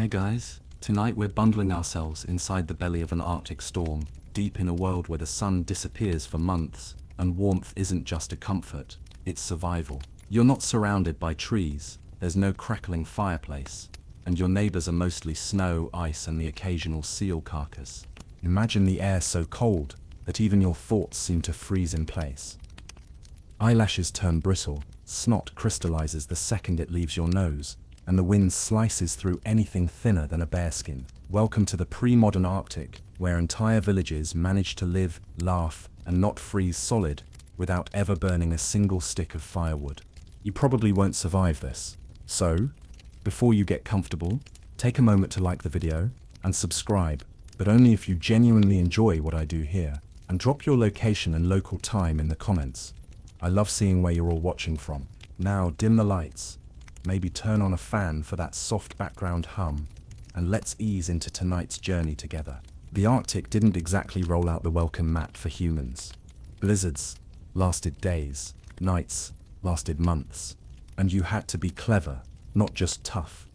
Hey guys, tonight we're bundling ourselves inside the belly of an Arctic storm, deep in a world where the sun disappears for months, and warmth isn't just a comfort, it's survival. You're not surrounded by trees, there's no crackling fireplace, and your neighbors are mostly snow, ice, and the occasional seal carcass. Imagine the air so cold that even your thoughts seem to freeze in place. Eyelashes turn brittle, snot crystallizes the second it leaves your nose, and the wind slices through anything thinner than a bearskin. Welcome to the pre-modern Arctic, where entire villages manage to live, laugh, and not freeze solid without ever burning a single stick of firewood. You probably won't survive this. So, before you get comfortable, take a moment to like the video and subscribe, but only if you genuinely enjoy what I do here, and drop your location and local time in the comments. I love seeing where you're all watching from. Now dim the lights, maybe turn on a fan for that soft background hum, and let's ease into tonight's journey together. The Arctic didn't exactly roll out the welcome mat for humans. Blizzards lasted days, nights lasted months, and you had to be clever, not just tough.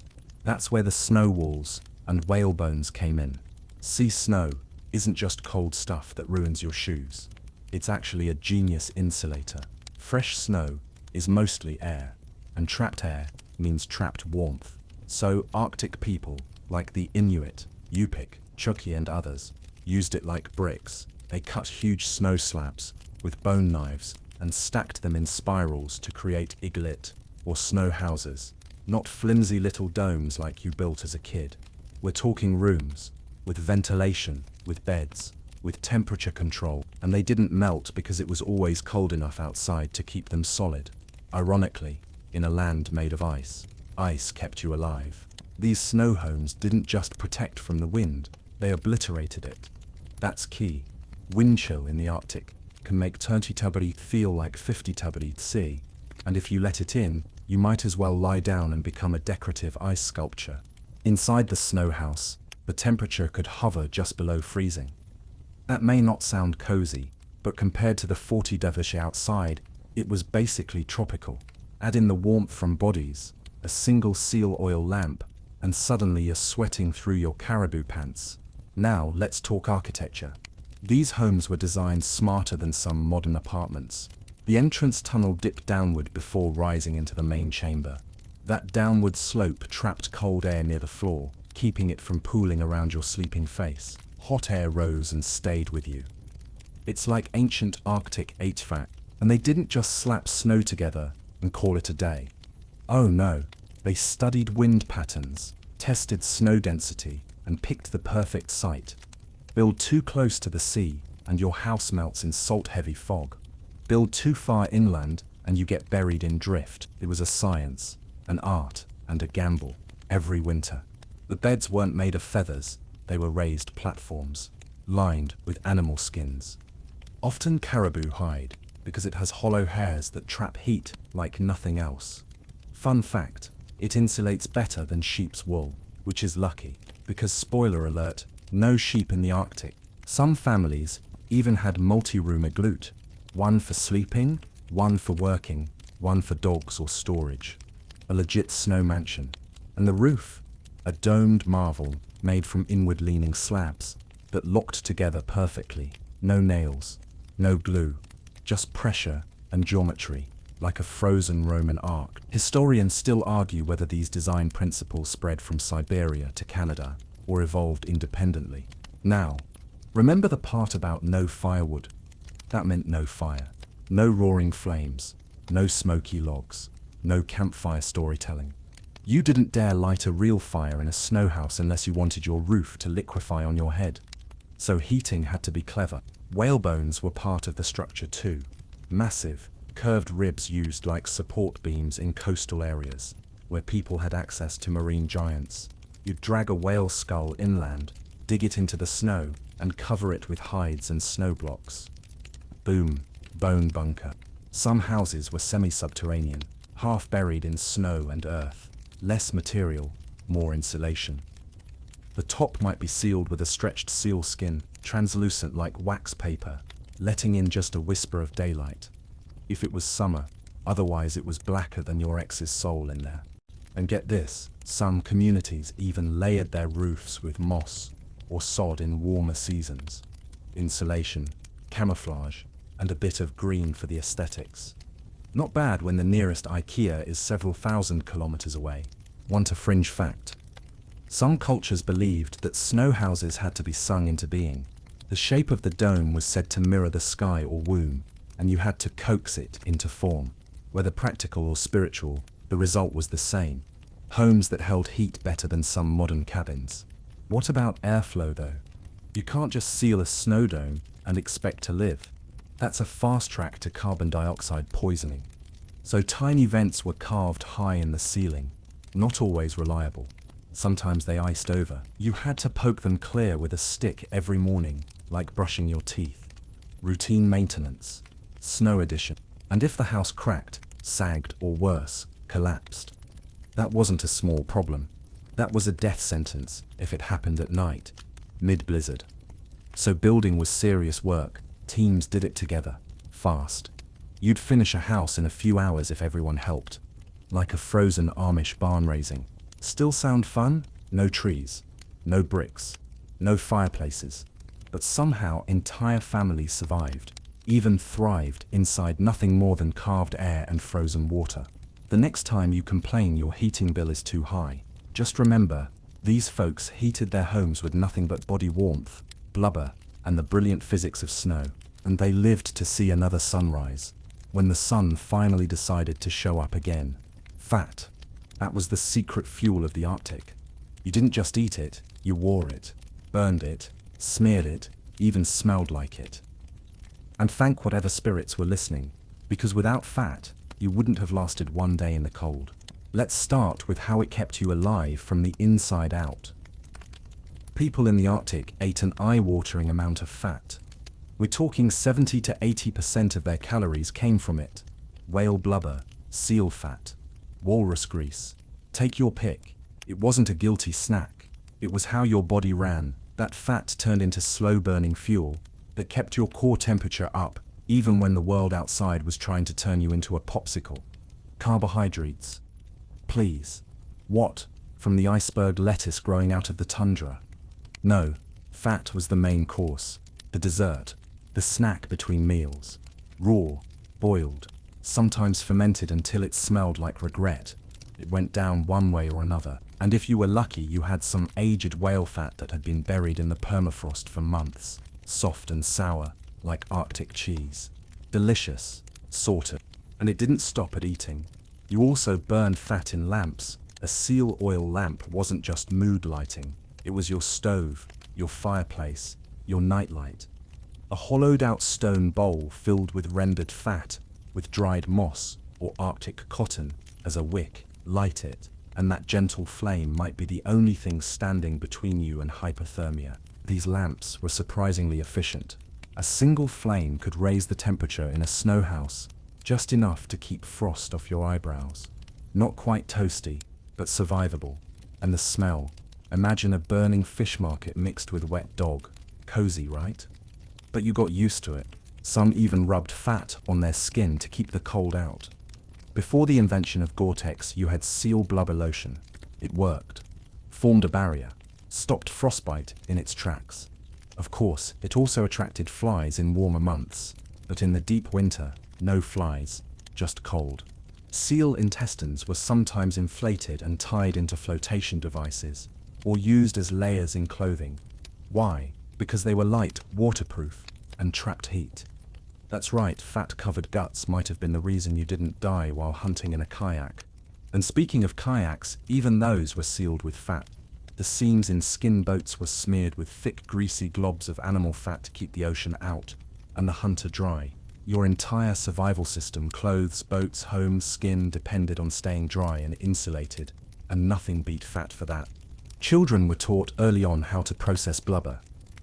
That's where the snow walls and whalebones came in. Sea snow isn't just cold stuff that ruins your shoes. It's actually a genius insulator. Fresh snow is mostly air, and trapped air means trapped warmth. So Arctic people, like the Inuit, Yupik, Chukchi and others, used it like bricks. They cut huge snow slabs with bone knives and stacked them in spirals to create iglit, or snow houses. Not flimsy little domes like you built as a kid. We're talking rooms, with ventilation, with beds, with temperature control, and they didn't melt because it was always cold enough outside to keep them solid. Ironically, in a land made of ice, ice kept you alive. These snow homes didn't just protect from the wind, they obliterated it. That's key. Wind chill in the Arctic can make 30° feel like 50° C, and if you let it in, you might as well lie down and become a decorative ice sculpture. Inside the snow house, the temperature could hover just below freezing. That may not sound cozy, but compared to the 40° outside, it was basically tropical. Add in the warmth from bodies, a single seal oil lamp, and suddenly you're sweating through your caribou pants. Now let's talk architecture. These homes were designed smarter than some modern apartments. The entrance tunnel dipped downward before rising into the main chamber. That downward slope trapped cold air near the floor, keeping it from pooling around your sleeping face. Hot air rose and stayed with you. It's like ancient Arctic HVAC, and they didn't just slap snow together and call it a day. Oh no, they studied wind patterns, tested snow density, and picked the perfect site. Build too close to the sea, and your house melts in salt-heavy fog. Build too far inland, and you get buried in drift. It was a science, an art, and a gamble, every winter. The beds weren't made of feathers, they were raised platforms, lined with animal skins. Often caribou hide, because it has hollow hairs that trap heat like nothing else. Fun fact, it insulates better than sheep's wool, which is lucky, because spoiler alert, no sheep in the Arctic. Some families even had multi-room igloo, one for sleeping, one for working, one for dogs or storage. A legit snow mansion. And the roof, a domed marvel made from inward-leaning slabs that locked together perfectly. No nails, no glue, just pressure and geometry, like a frozen Roman arc. Historians still argue whether these design principles spread from Siberia to Canada or evolved independently. Now, remember the part about no firewood? That meant no fire, no roaring flames, no smoky logs, no campfire storytelling. You didn't dare light a real fire in a snow house unless you wanted your roof to liquefy on your head. So heating had to be clever. Whalebones were part of the structure too. Massive, curved ribs used like support beams in coastal areas, where people had access to marine giants. You'd drag a whale skull inland, dig it into the snow, and cover it with hides and snow blocks. Boom, bone bunker. Some houses were semi-subterranean, half buried in snow and earth. Less material, more insulation. The top might be sealed with a stretched seal skin, translucent like wax paper, letting in just a whisper of daylight. If it was summer, otherwise it was blacker than your ex's soul in there. And get this, some communities even layered their roofs with moss or sod in warmer seasons. Insulation, camouflage, and a bit of green for the aesthetics. Not bad when the nearest IKEA is several thousand kilometers away. Want a fringe fact? Some cultures believed that snow houses had to be sung into being. The shape of the dome was said to mirror the sky or womb, and you had to coax it into form. Whether practical or spiritual, the result was the same. Homes that held heat better than some modern cabins. What about airflow though? You can't just seal a snow dome and expect to live. That's a fast track to carbon dioxide poisoning. So tiny vents were carved high in the ceiling, not always reliable. Sometimes they iced over. You had to poke them clear with a stick every morning, like brushing your teeth. Routine maintenance. Snow edition. And if the house cracked, sagged, or worse, collapsed, that wasn't a small problem. That was a death sentence if it happened at night, mid-blizzard. So building was serious work. Teams did it together, fast. You'd finish a house in a few hours if everyone helped. Like a frozen Amish barn raising. Still sound fun? No trees, no bricks, no fireplaces. But somehow entire families survived, even thrived inside nothing more than carved air and frozen water. The next time you complain your heating bill is too high, just remember, these folks heated their homes with nothing but body warmth, blubber, and the brilliant physics of snow. And they lived to see another sunrise, when the sun finally decided to show up again. Fat. That was the secret fuel of the Arctic. You didn't just eat it, you wore it, burned it, smeared it, even smelled like it. And thank whatever spirits were listening, because without fat, you wouldn't have lasted one day in the cold. Let's start with how it kept you alive from the inside out. People in the Arctic ate an eye-watering amount of fat. We're talking 70 to 80% of their calories came from it. Whale blubber, seal fat, walrus grease. Take your pick. It wasn't a guilty snack. It was how your body ran. That fat turned into slow-burning fuel that kept your core temperature up, even when the world outside was trying to turn you into a popsicle. Carbohydrates. Please. What? From the iceberg lettuce growing out of the tundra? No. Fat was the main course. The dessert. The snack between meals. Raw. Boiled. Sometimes fermented until it smelled like regret. It went down one way or another. And if you were lucky, you had some aged whale fat that had been buried in the permafrost for months. Soft and sour, like Arctic cheese. Delicious. Sorted. And it didn't stop at eating. You also burned fat in lamps. A seal oil lamp wasn't just mood lighting. It was your stove, your fireplace, your nightlight. A hollowed-out stone bowl filled with rendered fat, with dried moss or Arctic cotton as a wick. Light it, and that gentle flame might be the only thing standing between you and hypothermia. These lamps were surprisingly efficient. A single flame could raise the temperature in a snow house, just enough to keep frost off your eyebrows. Not quite toasty, but survivable. And the smell. Imagine a burning fish market mixed with wet dog. Cozy, right? But you got used to it. Some even rubbed fat on their skin to keep the cold out. Before the invention of Gore-Tex, you had seal blubber lotion. It worked. Formed a barrier. Stopped frostbite in its tracks. Of course, it also attracted flies in warmer months. But in the deep winter, no flies, just cold. Seal intestines were sometimes inflated and tied into flotation devices, or used as layers in clothing. Why? Because they were light, waterproof, and trapped heat. That's right, fat-covered guts might have been the reason you didn't die while hunting in a kayak. And speaking of kayaks, even those were sealed with fat. The seams in skin boats were smeared with thick, greasy globs of animal fat to keep the ocean out, and the hunter dry. Your entire survival system, clothes, boats, homes, skin, depended on staying dry and insulated, and nothing beat fat for that. Children were taught early on how to process blubber.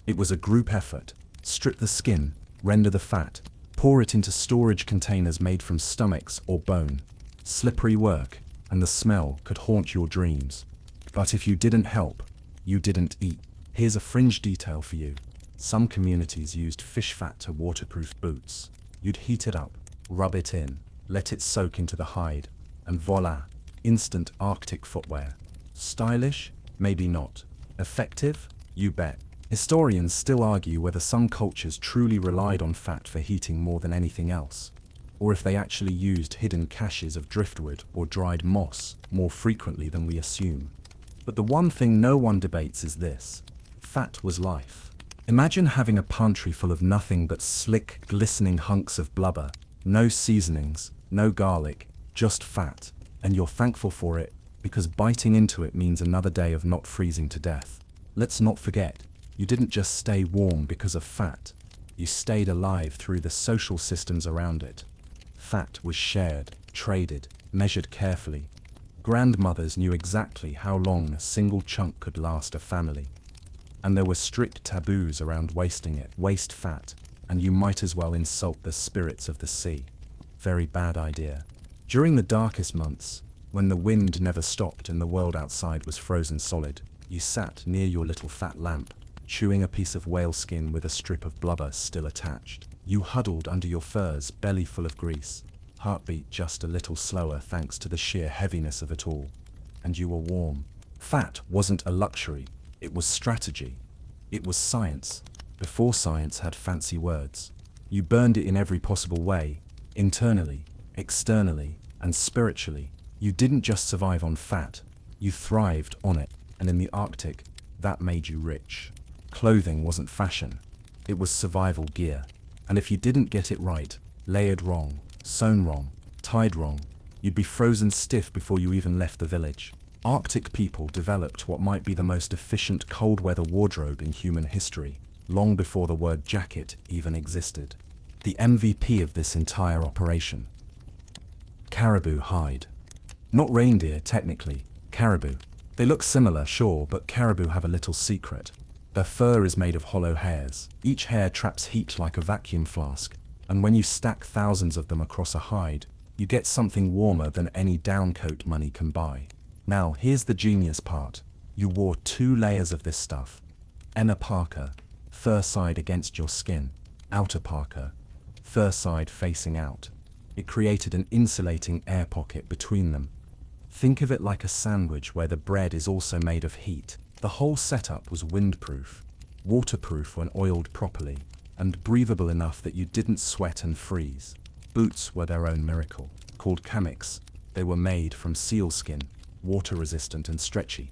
It was a group effort. Strip the skin, render the fat, pour it into storage containers made from stomachs or bone. Slippery work, and the smell could haunt your dreams. But if you didn't help, you didn't eat. Here's a fringe detail for you. Some communities used fish fat to waterproof boots. You'd heat it up, rub it in, let it soak into the hide, and voila, instant Arctic footwear. Stylish? Maybe not. Effective? You bet. Historians still argue whether some cultures truly relied on fat for heating more than anything else, or if they actually used hidden caches of driftwood or dried moss more frequently than we assume. But the one thing no one debates is this: fat was life. Imagine having a pantry full of nothing but slick, glistening hunks of blubber, no seasonings, no garlic, just fat, and you're thankful for it because biting into it means another day of not freezing to death. Let's not forget, you didn't just stay warm because of fat, you stayed alive through the social systems around it. Fat was shared, traded, measured carefully. Grandmothers knew exactly how long a single chunk could last a family. And there were strict taboos around wasting it. Waste fat, and you might as well insult the spirits of the sea. Very bad idea. During the darkest months, when the wind never stopped and the world outside was frozen solid, you sat near your little fat lamp, chewing a piece of whale skin with a strip of blubber still attached. You huddled under your furs, belly full of grease, heartbeat just a little slower thanks to the sheer heaviness of it all. And you were warm. Fat wasn't a luxury, it was strategy. It was science, before science had fancy words. You burned it in every possible way, internally, externally, and spiritually. You didn't just survive on fat, you thrived on it, and in the Arctic, that made you rich. Clothing wasn't fashion, it was survival gear. And if you didn't get it right, layered wrong, sewn wrong, tied wrong, you'd be frozen stiff before you even left the village. Arctic people developed what might be the most efficient cold-weather wardrobe in human history, long before the word jacket even existed. The MVP of this entire operation: caribou hide. Not reindeer, technically, caribou. They look similar, sure, but caribou have a little secret. Their fur is made of hollow hairs. Each hair traps heat like a vacuum flask, and when you stack thousands of them across a hide, you get something warmer than any downcoat money can buy. Now, here's the genius part. You wore 2 layers of this stuff. Inner parka, fur side against your skin. Outer parka, fur side facing out. It created an insulating air pocket between them. Think of it like a sandwich where the bread is also made of heat. The whole setup was windproof, waterproof when oiled properly, and breathable enough that you didn't sweat and freeze. Boots were their own miracle. Called kamiks, they were made from seal skin, water-resistant and stretchy.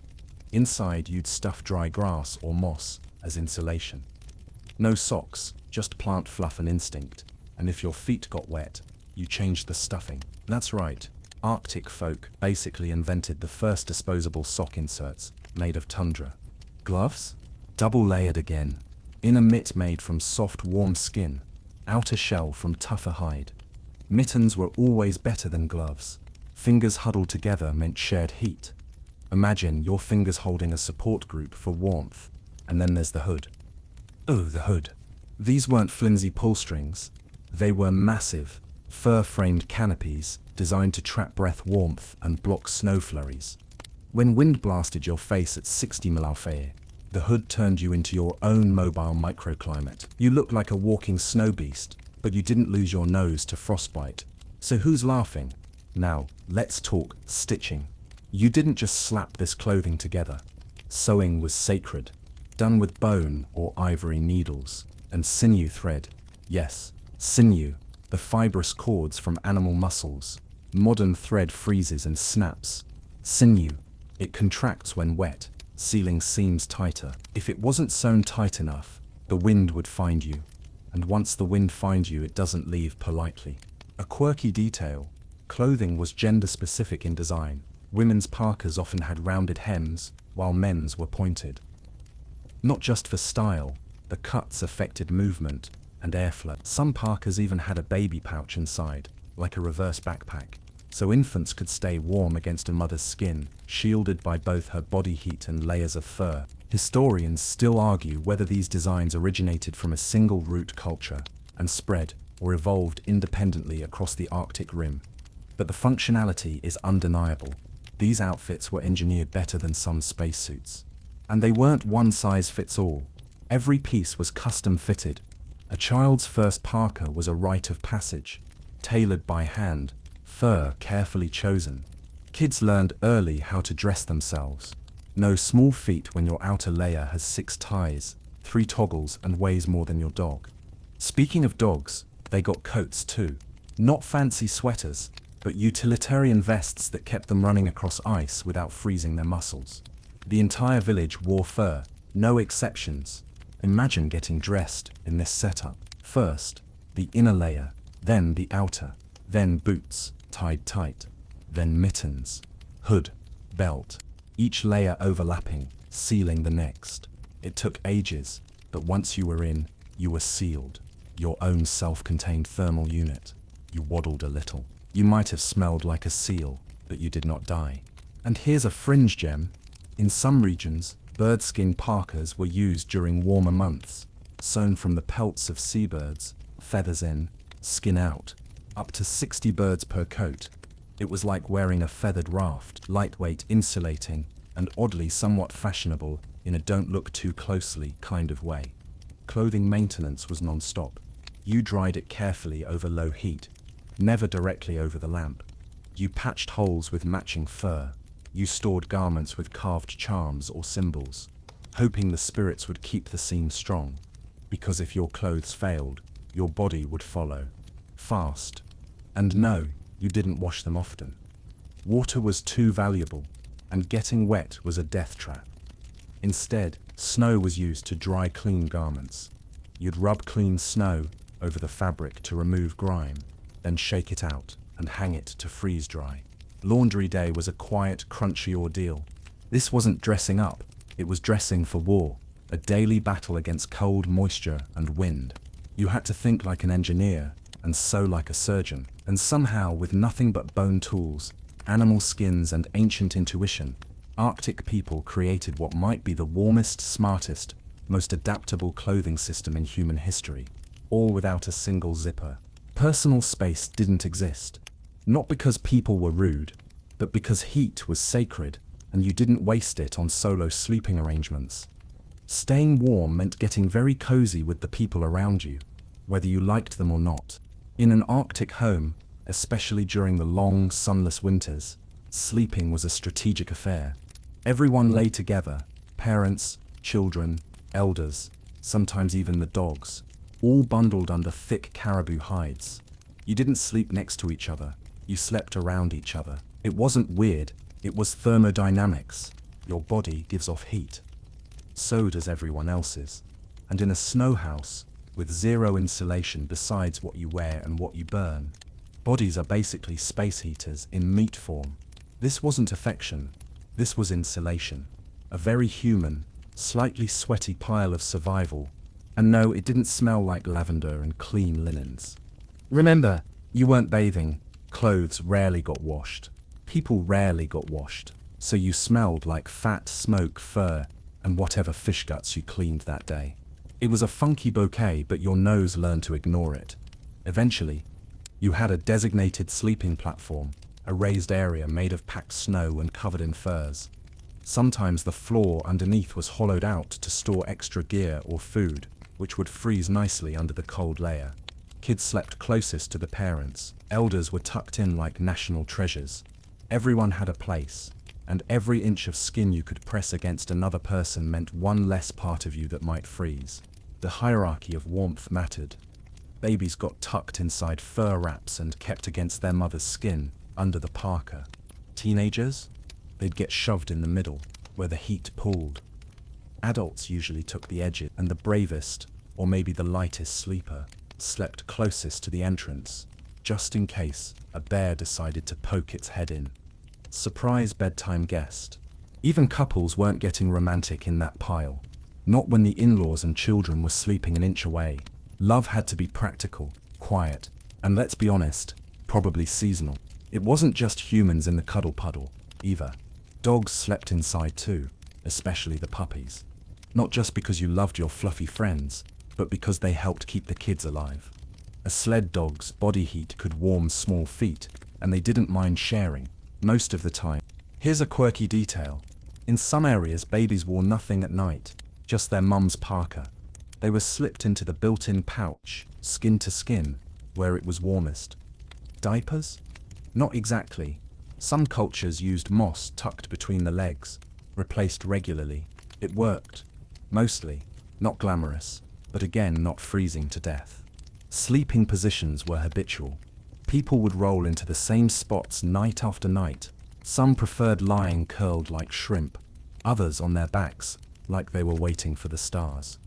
Inside you'd stuff dry grass or moss as insulation. No socks, just plant fluff and instinct, and if your feet got wet, you changed the stuffing. That's right, Arctic folk basically invented the first disposable sock inserts, made of tundra. Gloves? Double layered again. Inner mitt made from soft, warm skin, outer shell from tougher hide. Mittens were always better than gloves. Fingers huddled together meant shared heat. Imagine your fingers holding a support group for warmth. And then there's the hood. Oh, the hood. These weren't flimsy pull strings. They were massive, fur-framed canopies designed to trap breath warmth and block snow flurries. When wind blasted your face at 60 mph, the hood turned you into your own mobile microclimate. You looked like a walking snow beast, but you didn't lose your nose to frostbite. So who's laughing? Now, let's talk stitching. You didn't just slap this clothing together. Sewing was sacred, done with bone or ivory needles, and sinew thread. Yes, sinew, the fibrous cords from animal muscles. Modern thread freezes and snaps. Sinew, it contracts when wet, sealing seams tighter. If it wasn't sewn tight enough, the wind would find you. And once the wind finds you, it doesn't leave politely. A quirky detail: clothing was gender-specific in design. Women's parkas often had rounded hems, while men's were pointed. Not just for style, the cuts affected movement and airflow. Some parkas even had a baby pouch inside, like a reverse backpack, so infants could stay warm against a mother's skin, shielded by both her body heat and layers of fur. Historians still argue whether these designs originated from a single root culture and spread or evolved independently across the Arctic rim. But the functionality is undeniable. These outfits were engineered better than some spacesuits. And they weren't one size fits all. Every piece was custom fitted. A child's first parka was a rite of passage, tailored by hand, fur carefully chosen. Kids learned early how to dress themselves. No small feat when your outer layer has 6 ties, 3 toggles, and weighs more than your dog. Speaking of dogs, they got coats too. Not fancy sweaters, but utilitarian vests that kept them running across ice without freezing their muscles. The entire village wore fur, no exceptions. Imagine getting dressed in this setup. First, the inner layer, then the outer, then boots, tied tight, then mittens, hood, belt, each layer overlapping, sealing the next. It took ages, but once you were in, you were sealed. Your own self-contained thermal unit. You waddled a little. You might have smelled like a seal, but you did not die. And here's a fringe gem. In some regions, birdskin parkas were used during warmer months, sewn from the pelts of seabirds, feathers in, skin out, up to 60 birds per coat. It was like wearing a feathered raft, lightweight, insulating, and oddly somewhat fashionable in a don't look too closely kind of way. Clothing maintenance was non-stop. You dried it carefully over low heat, never directly over the lamp. You patched holes with matching fur. You stored garments with carved charms or symbols, hoping the spirits would keep the seam strong, because if your clothes failed, your body would follow. Fast. And no, you didn't wash them often. Water was too valuable, and getting wet was a death trap. Instead, snow was used to dry clean garments. You'd rub clean snow over the fabric to remove grime, then shake it out and hang it to freeze dry. Laundry day was a quiet, crunchy ordeal. This wasn't dressing up, it was dressing for war, a daily battle against cold, moisture, and wind. You had to think like an engineer, and sew like a surgeon, and somehow, with nothing but bone tools, animal skins, and ancient intuition, Arctic people created what might be the warmest, smartest, most adaptable clothing system in human history, all without a single zipper. Personal space didn't exist. Not because people were rude, but because heat was sacred and you didn't waste it on solo sleeping arrangements. Staying warm meant getting very cozy with the people around you, whether you liked them or not. In an Arctic home, especially during the long, sunless winters, sleeping was a strategic affair. Everyone lay together, parents, children, elders, sometimes even the dogs, all bundled under thick caribou hides. You didn't sleep next to each other. You slept around each other. It wasn't weird, it was thermodynamics. Your body gives off heat. So does everyone else's. And in a snow house, with zero insulation besides what you wear and what you burn, bodies are basically space heaters in meat form. This wasn't affection, this was insulation. A very human, slightly sweaty pile of survival. And no, it didn't smell like lavender and clean linens. Remember, you weren't bathing. Clothes rarely got washed. People rarely got washed. So you smelled like fat, smoke, fur, and whatever fish guts you cleaned that day. It was a funky bouquet, but your nose learned to ignore it. Eventually, you had a designated sleeping platform, a raised area made of packed snow and covered in furs. Sometimes the floor underneath was hollowed out to store extra gear or food, which would freeze nicely under the cold layer. Kids slept closest to the parents. Elders were tucked in like national treasures. Everyone had a place, and every inch of skin you could press against another person meant one less part of you that might freeze. The hierarchy of warmth mattered. Babies got tucked inside fur wraps and kept against their mother's skin, under the parka. Teenagers? They'd get shoved in the middle, where the heat pulled. Adults usually took the edges, and the bravest, or maybe the lightest sleeper, slept closest to the entrance, just in case a bear decided to poke its head in. Surprise bedtime guest. Even couples weren't getting romantic in that pile. Not when the in-laws and children were sleeping an inch away. Love had to be practical, quiet, and let's be honest, probably seasonal. It wasn't just humans in the cuddle puddle, either. Dogs slept inside too, especially the puppies. Not just because you loved your fluffy friends, but because they helped keep the kids alive. A sled dog's body heat could warm small feet, and they didn't mind sharing, most of the time. Here's a quirky detail. In some areas, babies wore nothing at night, just their mum's parka. They were slipped into the built-in pouch, skin to skin, where it was warmest. Diapers? Not exactly. Some cultures used moss tucked between the legs, replaced regularly. It worked. Mostly. Not glamorous, but again not freezing to death. Sleeping positions were habitual. People would roll into the same spots night after night. Some preferred lying curled like shrimp, others on their backs, like they were waiting for the stars.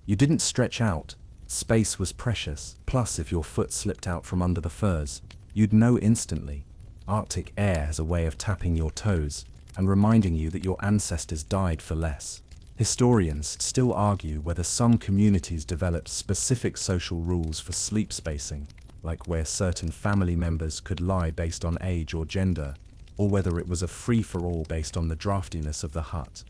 You didn't stretch out. Space was precious. Plus, if your foot slipped out from under the furs, you'd know instantly. Arctic air has a way of tapping your toes and reminding you that your ancestors died for less. Historians still argue whether some communities developed specific social rules for sleep spacing, like where certain family members could lie based on age or gender, or whether it was a free-for-all based on the draftiness of the hut.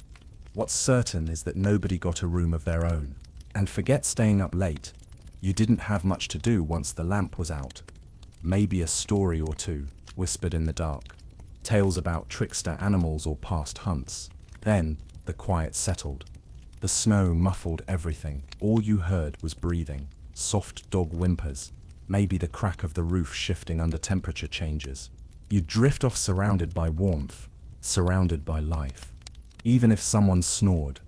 What's certain is that nobody got a room of their own. And forget staying up late. You didn't have much to do once the lamp was out. Maybe a story or two, whispered in the dark. Tales about trickster animals or past hunts. Then, the quiet settled. The snow muffled everything. All you heard was breathing, soft dog whimpers, maybe the crack of the roof shifting under temperature changes. You'd drift off surrounded by warmth, surrounded by life. Even if someone snored,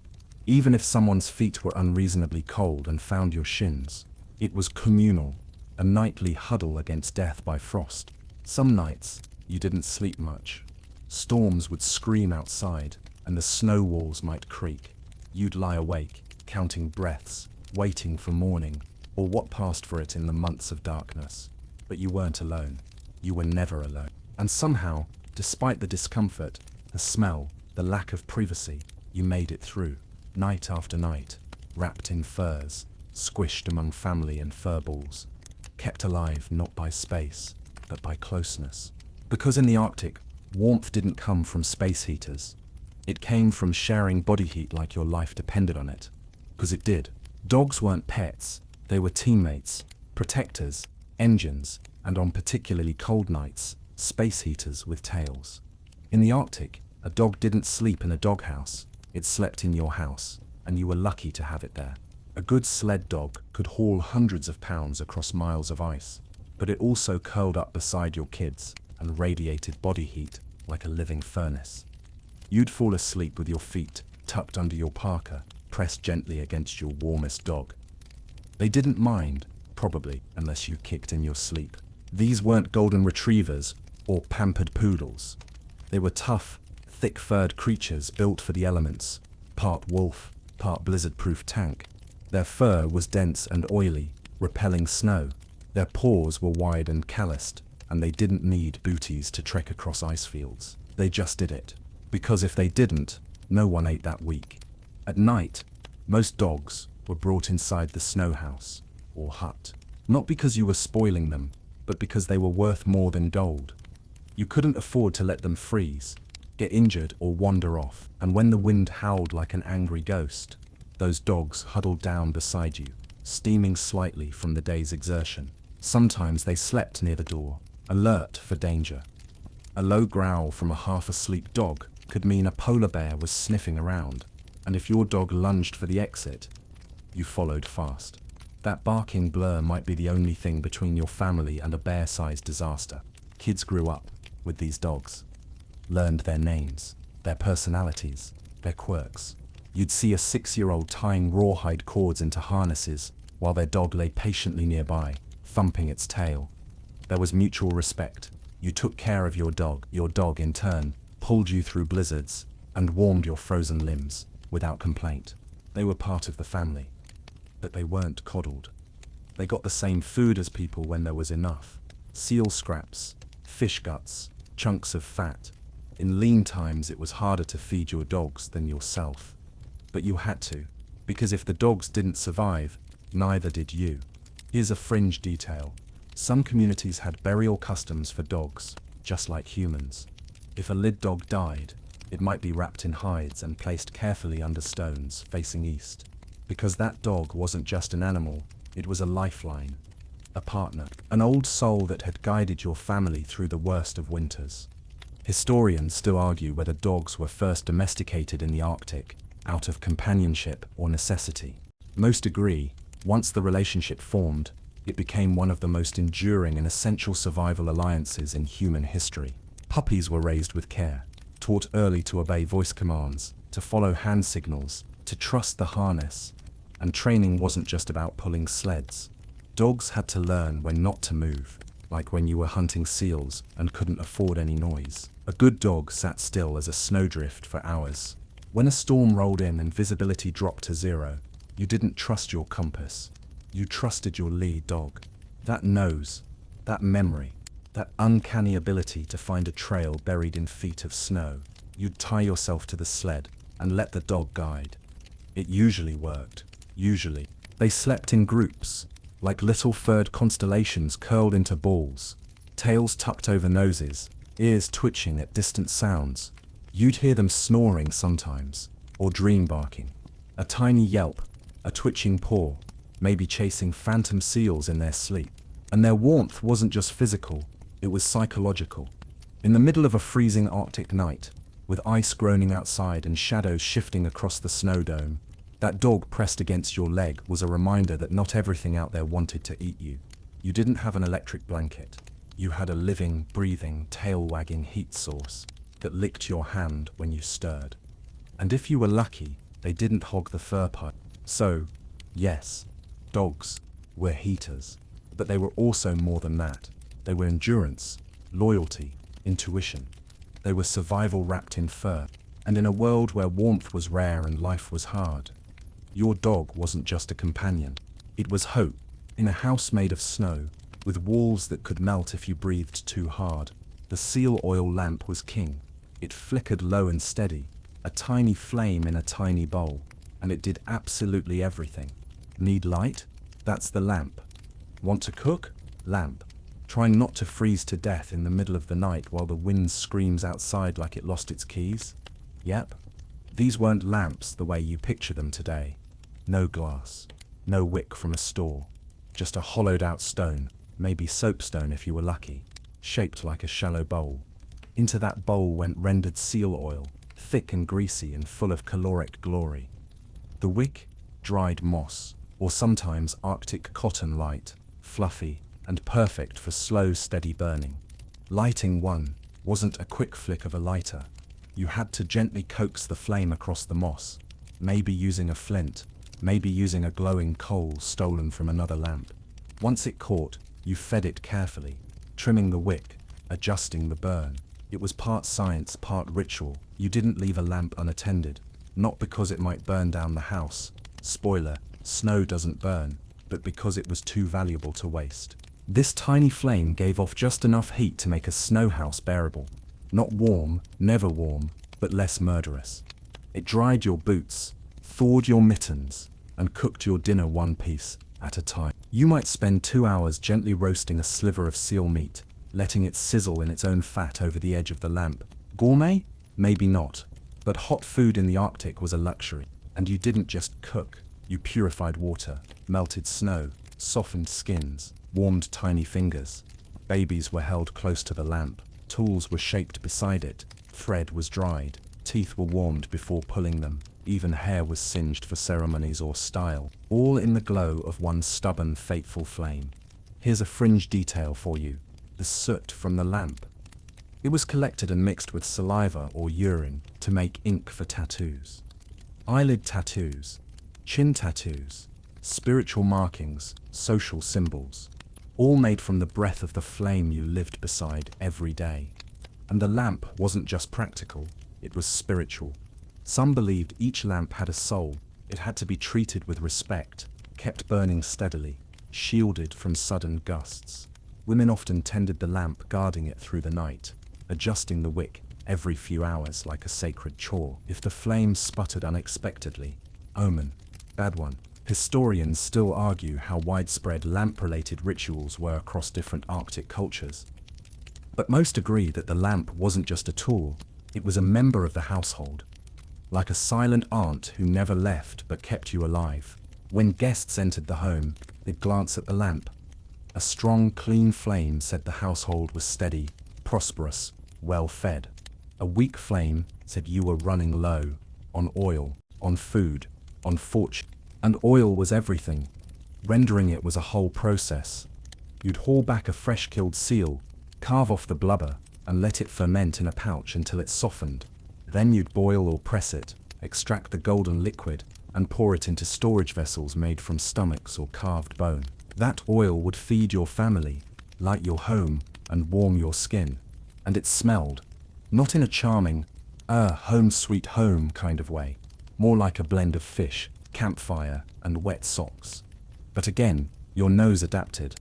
even if someone's feet were unreasonably cold and found your shins, it was communal, a nightly huddle against death by frost. Some nights, you didn't sleep much. Storms would scream outside, and the snow walls might creak. You'd lie awake, counting breaths, waiting for morning, or what passed for it in the months of darkness. But you weren't alone. You were never alone. And somehow, despite the discomfort, the smell, the lack of privacy, you made it through. Night after night, wrapped in furs, squished among family and fur balls, kept alive not by space, but by closeness. Because in the Arctic, warmth didn't come from space heaters. It came from sharing body heat like your life depended on it. Because it did. Dogs weren't pets, they were teammates, protectors, engines, and on particularly cold nights, space heaters with tails. In the Arctic, a dog didn't sleep in a doghouse. It slept in your house, and you were lucky to have it there. A good sled dog could haul hundreds of pounds across miles of ice, but it also curled up beside your kids and radiated body heat like a living furnace. You'd fall asleep with your feet tucked under your parka, pressed gently against your warmest dog. They didn't mind, probably, unless you kicked in your sleep. These weren't golden retrievers or pampered poodles. They were tough, thick-furred creatures built for the elements, part wolf, part blizzard-proof tank. Their fur was dense and oily, repelling snow. Their paws were wide and calloused, and they didn't need booties to trek across ice fields. They just did it. Because if they didn't, no one ate that week. At night, most dogs were brought inside the snow house, or hut. Not because you were spoiling them, but because they were worth more than gold. You couldn't afford to let them freeze, get injured or wander off, and when the wind howled like an angry ghost, those dogs huddled down beside you, steaming slightly from the day's exertion. Sometimes they slept near the door, alert for danger. A low growl from a half-asleep dog could mean a polar bear was sniffing around, and if your dog lunged for the exit, you followed fast. That barking blur might be the only thing between your family and a bear-sized disaster. Kids grew up with these dogs. Learned their names, their personalities, their quirks. You'd see a 6-year-old tying rawhide cords into harnesses while their dog lay patiently nearby, thumping its tail. There was mutual respect. You took care of your dog. Your dog, in turn, pulled you through blizzards and warmed your frozen limbs without complaint. They were part of the family, but they weren't coddled. They got the same food as people when there was enough. Seal scraps, fish guts, chunks of fat. In lean times, it was harder to feed your dogs than yourself. But you had to, because if the dogs didn't survive, neither did you. Here's a fringe detail. Some communities had burial customs for dogs, just like humans. If a lid dog died, it might be wrapped in hides and placed carefully under stones, facing east. Because that dog wasn't just an animal, it was a lifeline, a partner, an old soul that had guided your family through the worst of winters. Historians still argue whether dogs were first domesticated in the Arctic, out of companionship or necessity. Most agree, once the relationship formed, it became one of the most enduring and essential survival alliances in human history. Puppies were raised with care, taught early to obey voice commands, to follow hand signals, to trust the harness. And training wasn't just about pulling sleds. Dogs had to learn when not to move, like when you were hunting seals and couldn't afford any noise. A good dog sat still as a snowdrift for hours. When a storm rolled in and visibility dropped to zero, you didn't trust your compass. You trusted your lead dog. That nose, that memory, that uncanny ability to find a trail buried in feet of snow. You'd tie yourself to the sled and let the dog guide. It usually worked. Usually. They slept in groups, like little furred constellations curled into balls, tails tucked over noses, ears twitching at distant sounds. You'd hear them snoring sometimes, or dream barking. A tiny yelp, a twitching paw, maybe chasing phantom seals in their sleep. And their warmth wasn't just physical, it was psychological. In the middle of a freezing Arctic night, with ice groaning outside and shadows shifting across the snow dome, that dog pressed against your leg was a reminder that not everything out there wanted to eat you. You didn't have an electric blanket. You had a living, breathing, tail-wagging heat source that licked your hand when you stirred. And if you were lucky, they didn't hog the fur pile. So, yes, dogs were heaters, but they were also more than that. They were endurance, loyalty, intuition. They were survival wrapped in fur. And in a world where warmth was rare and life was hard, your dog wasn't just a companion. It was hope, in a house made of snow, with walls that could melt if you breathed too hard. The seal oil lamp was king. It flickered low and steady, a tiny flame in a tiny bowl, and it did absolutely everything. Need light? That's the lamp. Want to cook? Lamp. Trying not to freeze to death in the middle of the night while the wind screams outside like it lost its keys? Yep. These weren't lamps the way you picture them today. No glass, no wick from a store, just a hollowed out stone, maybe soapstone if you were lucky, shaped like a shallow bowl. Into that bowl went rendered seal oil, thick and greasy and full of caloric glory. The wick, dried moss, or sometimes Arctic cotton light, fluffy and perfect for slow, steady burning. Lighting one wasn't a quick flick of a lighter. You had to gently coax the flame across the moss, maybe using a flint, maybe using a glowing coal stolen from another lamp. Once it caught, you fed it carefully, trimming the wick, adjusting the burn. It was part science, part ritual. You didn't leave a lamp unattended, not because it might burn down the house. Spoiler, snow doesn't burn, but because it was too valuable to waste. This tiny flame gave off just enough heat to make a snow house bearable. Not warm, never warm, but less murderous. It dried your boots, thawed your mittens, and cooked your dinner one piece at a time. You might spend 2 hours gently roasting a sliver of seal meat, letting it sizzle in its own fat over the edge of the lamp. Gourmet? Maybe not. But hot food in the Arctic was a luxury. And you didn't just cook. You purified water, melted snow, softened skins, warmed tiny fingers. Babies were held close to the lamp. Tools were shaped beside it. Thread was dried. Teeth were warmed before pulling them. Even hair was singed for ceremonies or style, all in the glow of one stubborn, fateful flame. Here's a fringe detail for you: the soot from the lamp. It was collected and mixed with saliva or urine to make ink for tattoos. Eyelid tattoos, chin tattoos, spiritual markings, social symbols, all made from the breath of the flame you lived beside every day. And the lamp wasn't just practical, it was spiritual. Some believed each lamp had a soul. It had to be treated with respect, kept burning steadily, shielded from sudden gusts. Women often tended the lamp, guarding it through the night, adjusting the wick every few hours like a sacred chore. If the flame sputtered unexpectedly, omen, bad one. Historians still argue how widespread lamp-related rituals were across different Arctic cultures. But most agree that the lamp wasn't just a tool, it was a member of the household. Like a silent aunt who never left but kept you alive. When guests entered the home, they'd glance at the lamp. A strong, clean flame said the household was steady, prosperous, well-fed. A weak flame said you were running low, on oil, on food, on fortune. And oil was everything. Rendering it was a whole process. You'd haul back a fresh-killed seal, carve off the blubber, and let it ferment in a pouch until it softened. Then you'd boil or press it, extract the golden liquid, and pour it into storage vessels made from stomachs or carved bone. That oil would feed your family, light your home, and warm your skin. And it smelled, not in a charming, home sweet home kind of way, more like a blend of fish, campfire, and wet socks. But again, your nose adapted.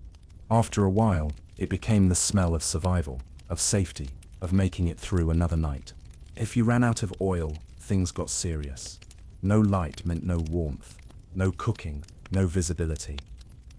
After a while, it became the smell of survival, of safety, of making it through another night. If you ran out of oil, things got serious. No light meant no warmth, no cooking, no visibility.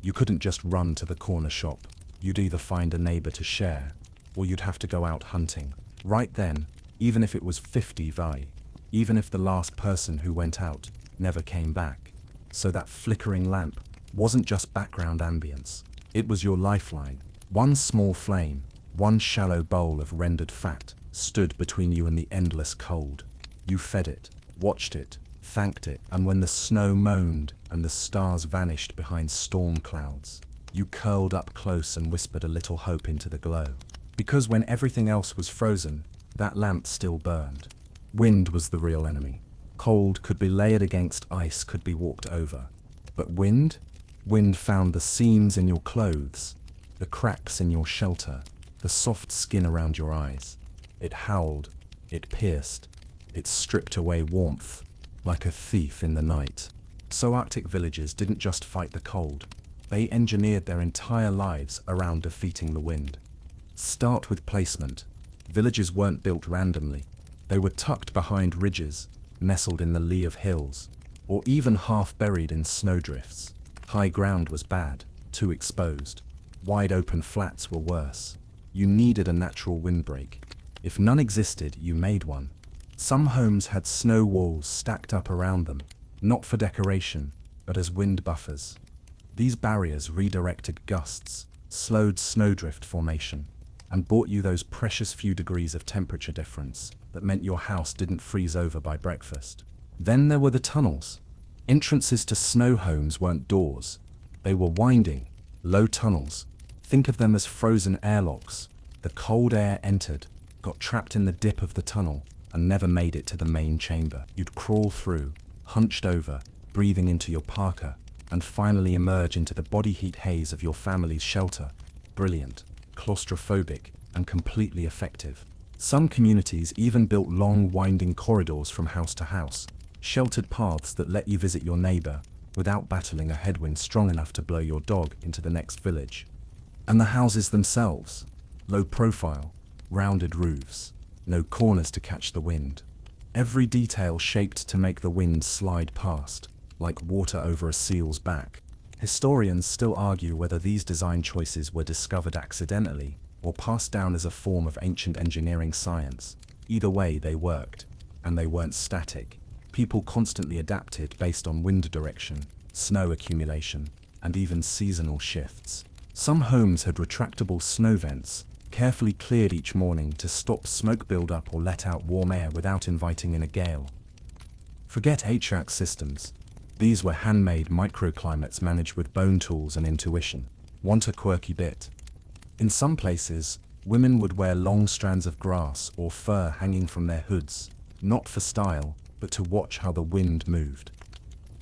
You couldn't just run to the corner shop. You'd either find a neighbor to share, or you'd have to go out hunting. Right then, even if it was 50 vi, even if the last person who went out never came back. So that flickering lamp wasn't just background ambience. It was your lifeline. One small flame, one shallow bowl of rendered fat, stood between you and the endless cold. You fed it, watched it, thanked it, and when the snow moaned and the stars vanished behind storm clouds, you curled up close and whispered a little hope into the glow. Because when everything else was frozen, that lamp still burned. Wind was the real enemy. Cold could be layered against ice, could be walked over. But wind? Wind found the seams in your clothes, the cracks in your shelter, the soft skin around your eyes. It howled, it pierced, it stripped away warmth, like a thief in the night. So Arctic villages didn't just fight the cold, they engineered their entire lives around defeating the wind. Start with placement. Villages weren't built randomly. They were tucked behind ridges, nestled in the lee of hills, or even half buried in snowdrifts. High ground was bad, too exposed. Wide open flats were worse. You needed a natural windbreak. If none existed, you made one. Some homes had snow walls stacked up around them, not for decoration, but as wind buffers. These barriers redirected gusts, slowed snowdrift formation, and brought you those precious few degrees of temperature difference that meant your house didn't freeze over by breakfast. Then there were the tunnels. Entrances to snow homes weren't doors. They were winding, low tunnels. Think of them as frozen airlocks. The cold air entered, got trapped in the dip of the tunnel, and never made it to the main chamber. You'd crawl through, hunched over, breathing into your parka, and finally emerge into the body heat haze of your family's shelter. Brilliant, claustrophobic, and completely effective. Some communities even built long, winding corridors from house to house, sheltered paths that let you visit your neighbor without battling a headwind strong enough to blow your dog into the next village. And the houses themselves, low profile, rounded roofs, no corners to catch the wind. Every detail shaped to make the wind slide past, like water over a seal's back. Historians still argue whether these design choices were discovered accidentally or passed down as a form of ancient engineering science. Either way, they worked, and they weren't static. People constantly adapted based on wind direction, snow accumulation, and even seasonal shifts. Some homes had retractable snow vents, carefully cleared each morning to stop smoke buildup or let out warm air without inviting in a gale. Forget HVAC systems. These were handmade microclimates managed with bone tools and intuition. Want a quirky bit? In some places, women would wear long strands of grass or fur hanging from their hoods, not for style, but to watch how the wind moved.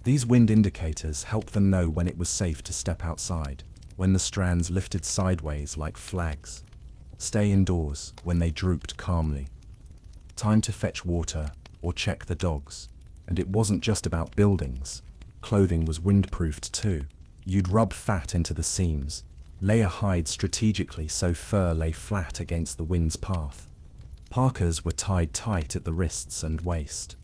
These wind indicators helped them know when it was safe to step outside, when the strands lifted sideways like flags. Stay indoors when they drooped calmly. Time to fetch water or check the dogs. And it wasn't just about buildings. Clothing was windproofed too. You'd rub fat into the seams, layer hide strategically so fur lay flat against the wind's path. Parkas were tied tight at the wrists and waist.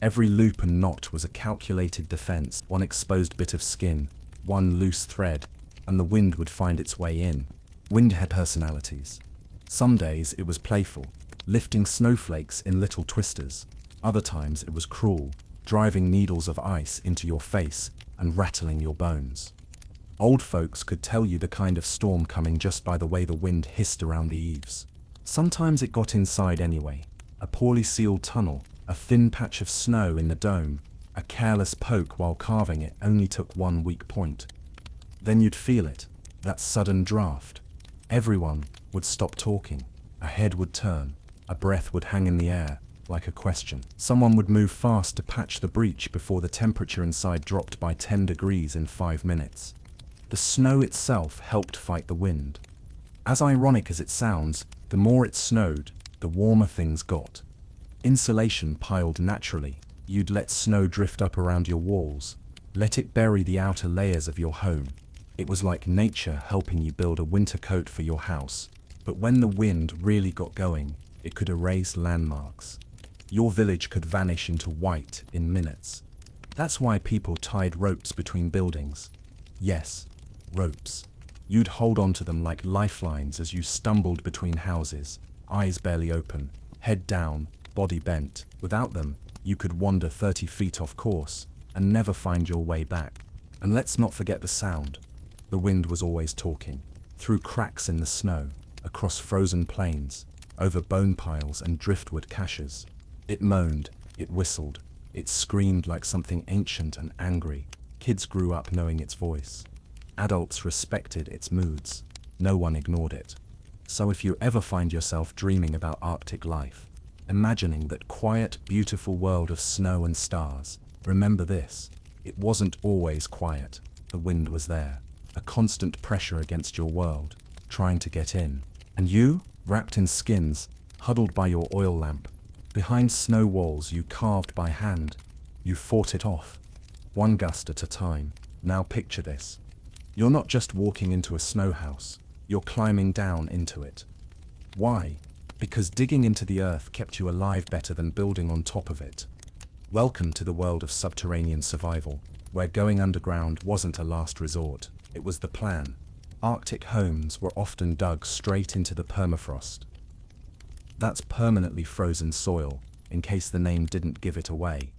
Every loop and knot was a calculated defense. One exposed bit of skin, one loose thread, and the wind would find its way in. Wind had personalities. Some days it was playful, lifting snowflakes in little twisters. Other times it was cruel, driving needles of ice into your face and rattling your bones. Old folks could tell you the kind of storm coming just by the way the wind hissed around the eaves. Sometimes it got inside anyway. A poorly sealed tunnel, a thin patch of snow in the dome, a careless poke while carving it only took one weak point. Then you'd feel it, that sudden draft. Everyone would stop talking, A head would turn, a breath would hang in the air, like a question. Someone would move fast to patch the breach before the temperature inside dropped by 10 degrees in 5 minutes. The snow itself helped fight the wind. As ironic as it sounds, the more it snowed, the warmer things got. Insulation piled naturally. You'd let snow drift up around your walls, let it bury the outer layers of your home. It was like nature helping you build a winter coat for your house. But when the wind really got going, it could erase landmarks. Your village could vanish into white in minutes. That's why people tied ropes between buildings. Yes, ropes. You'd hold on to them like lifelines as you stumbled between houses, eyes barely open, head down, body bent. Without them, you could wander 30 feet off course and never find your way back. And let's not forget the sound. The wind was always talking, through cracks in the snow, across frozen plains, over bone piles and driftwood caches. It moaned, it whistled, it screamed like something ancient and angry. Kids grew up knowing its voice. Adults respected its moods. No one ignored it. So if you ever find yourself dreaming about Arctic life, imagining that quiet, beautiful world of snow and stars, remember this: it wasn't always quiet. The wind was there, a constant pressure against your world, trying to get in. And you, wrapped in skins, huddled by your oil lamp, behind snow walls you carved by hand, you fought it off, one gust at a time. Now picture this. You're not just walking into a snow house, you're climbing down into it. Why? Because digging into the earth kept you alive better than building on top of it. Welcome to the world of subterranean survival, where going underground wasn't a last resort, it was the plan. Arctic homes were often dug straight into the permafrost. That's permanently frozen soil, in case the name didn't give it away.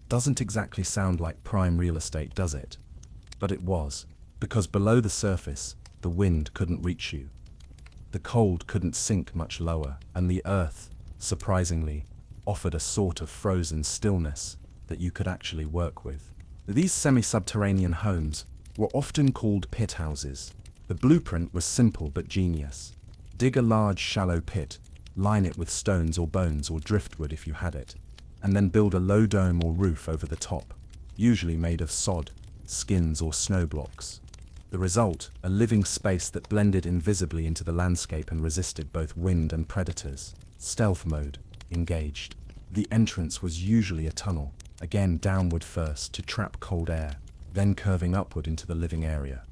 Doesn't exactly sound like prime real estate, does it? But it was, because below the surface, the wind couldn't reach you. The cold couldn't sink much lower, and the earth, surprisingly, offered a sort of frozen stillness that you could actually work with. These semi-subterranean homes were often called pit houses. The blueprint was simple but genius. Dig a large, shallow pit, line it with stones or bones or driftwood if you had it, and then build a low dome or roof over the top, usually made of sod, skins or snow blocks. The result, a living space that blended invisibly into the landscape and resisted both wind and predators. Stealth mode, engaged. The entrance was usually a tunnel, again downward first to trap cold air, then curving upward into the living area.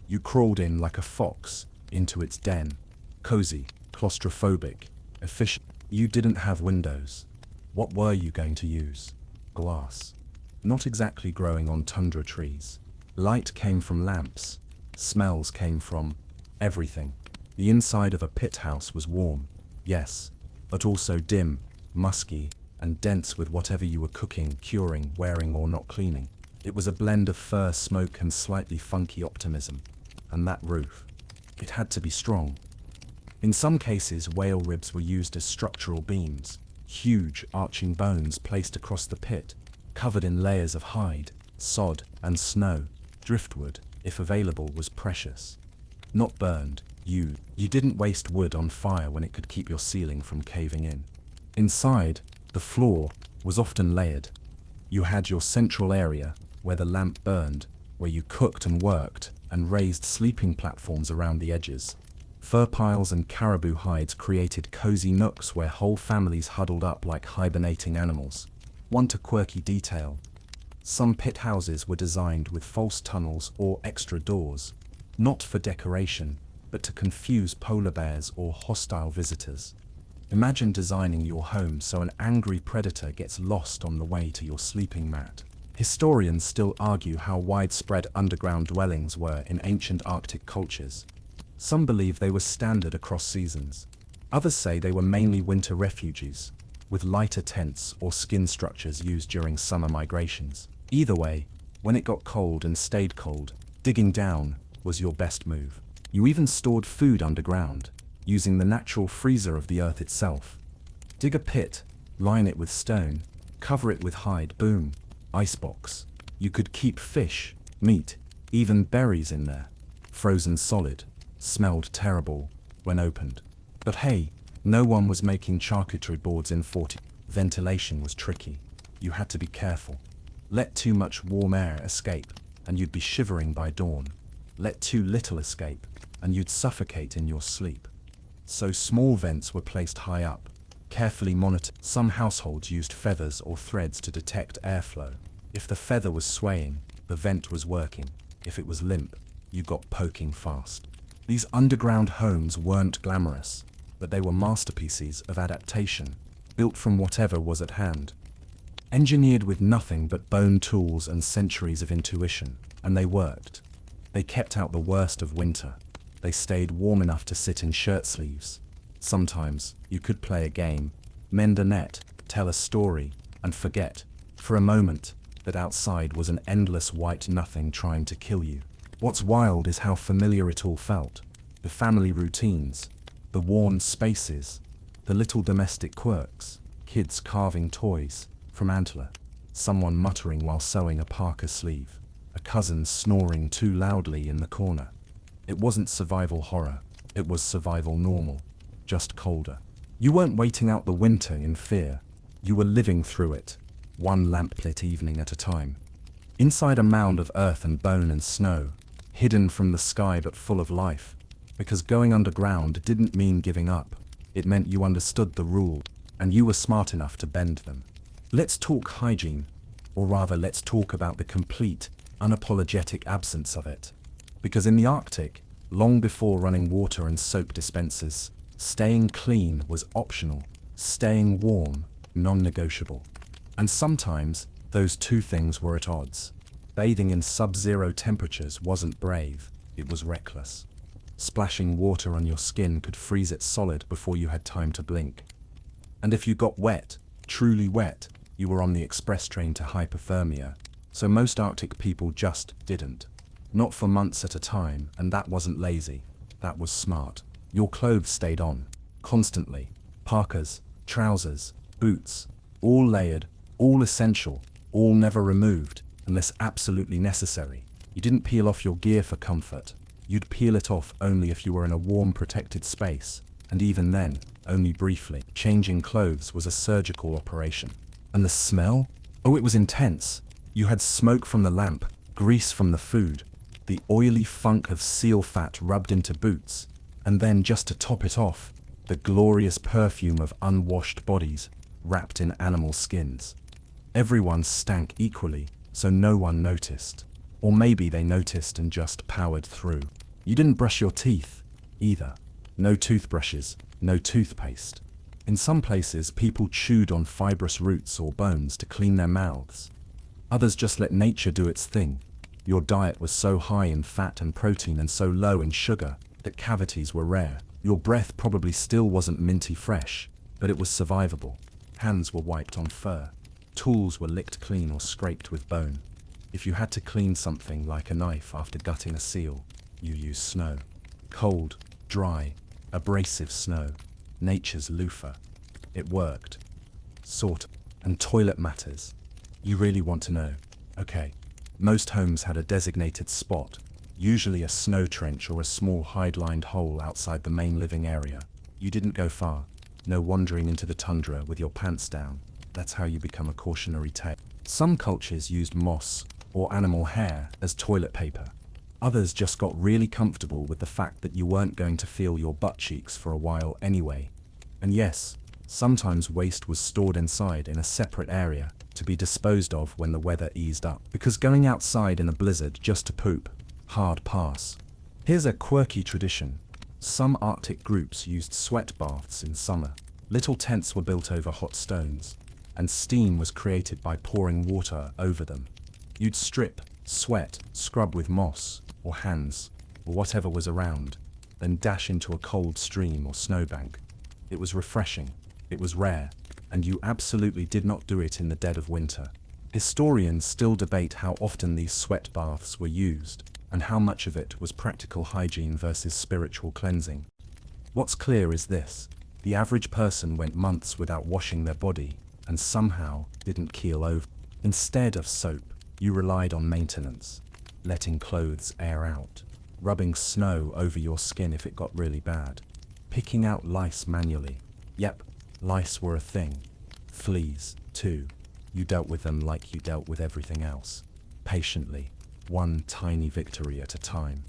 You crawled in like a fox into its den, cozy, claustrophobic, efficient. You didn't have windows. What were you going to use? Glass. Not exactly growing on tundra trees. Light came from lamps. Smells came from everything. The inside of a pit house was warm, yes, but also dim, musky, and dense with whatever you were cooking, curing, wearing, or not cleaning. It was a blend of fur, smoke, and slightly funky optimism. And that roof, it had to be strong. In some cases, whale ribs were used as structural beams, huge arching bones placed across the pit, covered in layers of hide, sod, and snow. Driftwood, if available, was precious. Not burned. You didn't waste wood on fire when it could keep your ceiling from caving in. Inside, the floor was often layered. You had your central area, where the lamp burned, where you cooked and worked, and raised sleeping platforms around the edges. Fur piles and caribou hides created cozy nooks where whole families huddled up like hibernating animals. Want a quirky detail? Some pit houses were designed with false tunnels or extra doors, not for decoration, but to confuse polar bears or hostile visitors. Imagine designing your home so an angry predator gets lost on the way to your sleeping mat. Historians still argue how widespread underground dwellings were in ancient Arctic cultures. Some believe they were standard across seasons. Others say they were mainly winter refuges, with lighter tents or skin structures used during summer migrations. Either way, when it got cold and stayed cold, digging down was your best move. You even stored food underground, using the natural freezer of the earth itself. Dig a pit, line it with stone, cover it with hide, boom, icebox. You could keep fish, meat, even berries in there. Frozen solid, smelled terrible when opened. But hey, no one was making charcuterie boards in 40. Ventilation was tricky. You had to be careful. Let too much warm air escape, and you'd be shivering by dawn. Let too little escape, and you'd suffocate in your sleep. So small vents were placed high up, carefully monitored. Some households used feathers or threads to detect airflow. If the feather was swaying, the vent was working. If it was limp, you got poking fast. These underground homes weren't glamorous, but they were masterpieces of adaptation, built from whatever was at hand. Engineered with nothing but bone tools and centuries of intuition, and they worked. They kept out the worst of winter. They stayed warm enough to sit in shirt sleeves. Sometimes you could play a game, mend a net, tell a story, and forget, for a moment, that outside was an endless white nothing trying to kill you. What's wild is how familiar it all felt. The family routines, the worn spaces, the little domestic quirks, kids carving toys from antler, someone muttering while sewing a parka sleeve, a cousin snoring too loudly in the corner. It wasn't survival horror, it was survival normal, just colder. You weren't waiting out the winter in fear, you were living through it, one lamplit evening at a time. Inside a mound of earth and bone and snow, hidden from the sky but full of life, because going underground didn't mean giving up. It meant you understood the rules, and you were smart enough to bend them. Let's talk hygiene, or rather let's talk about the complete, unapologetic absence of it. Because in the Arctic, long before running water and soap dispensers, staying clean was optional, staying warm, non-negotiable. And sometimes, those two things were at odds. Bathing in sub-zero temperatures wasn't brave, it was reckless. Splashing water on your skin could freeze it solid before you had time to blink. And if you got wet, truly wet, you were on the express train to hypothermia. So most Arctic people just didn't. Not for months at a time, and that wasn't lazy, that was smart. Your clothes stayed on, constantly. Parkas, trousers, boots, all layered, all essential, all never removed, unless absolutely necessary. You didn't peel off your gear for comfort. You'd peel it off only if you were in a warm, protected space, and even then, only briefly. Changing clothes was a surgical operation. And the smell? Oh, it was intense. You had smoke from the lamp, grease from the food, the oily funk of seal fat rubbed into boots, and then just to top it off, the glorious perfume of unwashed bodies wrapped in animal skins. Everyone stank equally, so no one noticed. Or maybe they noticed and just powered through. You didn't brush your teeth, either. No toothbrushes, no toothpaste. In some places, people chewed on fibrous roots or bones to clean their mouths. Others just let nature do its thing. Your diet was so high in fat and protein and so low in sugar that cavities were rare. Your breath probably still wasn't minty fresh, but it was survivable. Hands were wiped on fur. Tools were licked clean or scraped with bone. If you had to clean something like a knife after gutting a seal, you used snow. Cold, dry, abrasive snow. Nature's loofah. It worked. Sort of. And toilet matters. You really want to know? Okay. Most homes had a designated spot, usually a snow trench or a small hide-lined hole outside the main living area. You didn't go far. No wandering into the tundra with your pants down. That's how you become a cautionary tale. Some cultures used moss or animal hair as toilet paper. Others just got really comfortable with the fact that you weren't going to feel your butt cheeks for a while anyway. And yes, sometimes waste was stored inside in a separate area to be disposed of when the weather eased up. Because going outside in a blizzard just to poop, hard pass. Here's a quirky tradition. Some Arctic groups used sweat baths in summer. Little tents were built over hot stones, and steam was created by pouring water over them. You'd strip, sweat, scrub with moss, or hands, or whatever was around, then dash into a cold stream or snowbank. It was refreshing, it was rare, and you absolutely did not do it in the dead of winter. Historians still debate how often these sweat baths were used, and how much of it was practical hygiene versus spiritual cleansing. What's clear is this: the average person went months without washing their body, and somehow didn't keel over. Instead of soap, you relied on maintenance, letting clothes air out, rubbing snow over your skin if it got really bad, picking out lice manually. Yep, lice were a thing. Fleas, too. You dealt with them like you dealt with everything else. Patiently, one tiny victory at a time.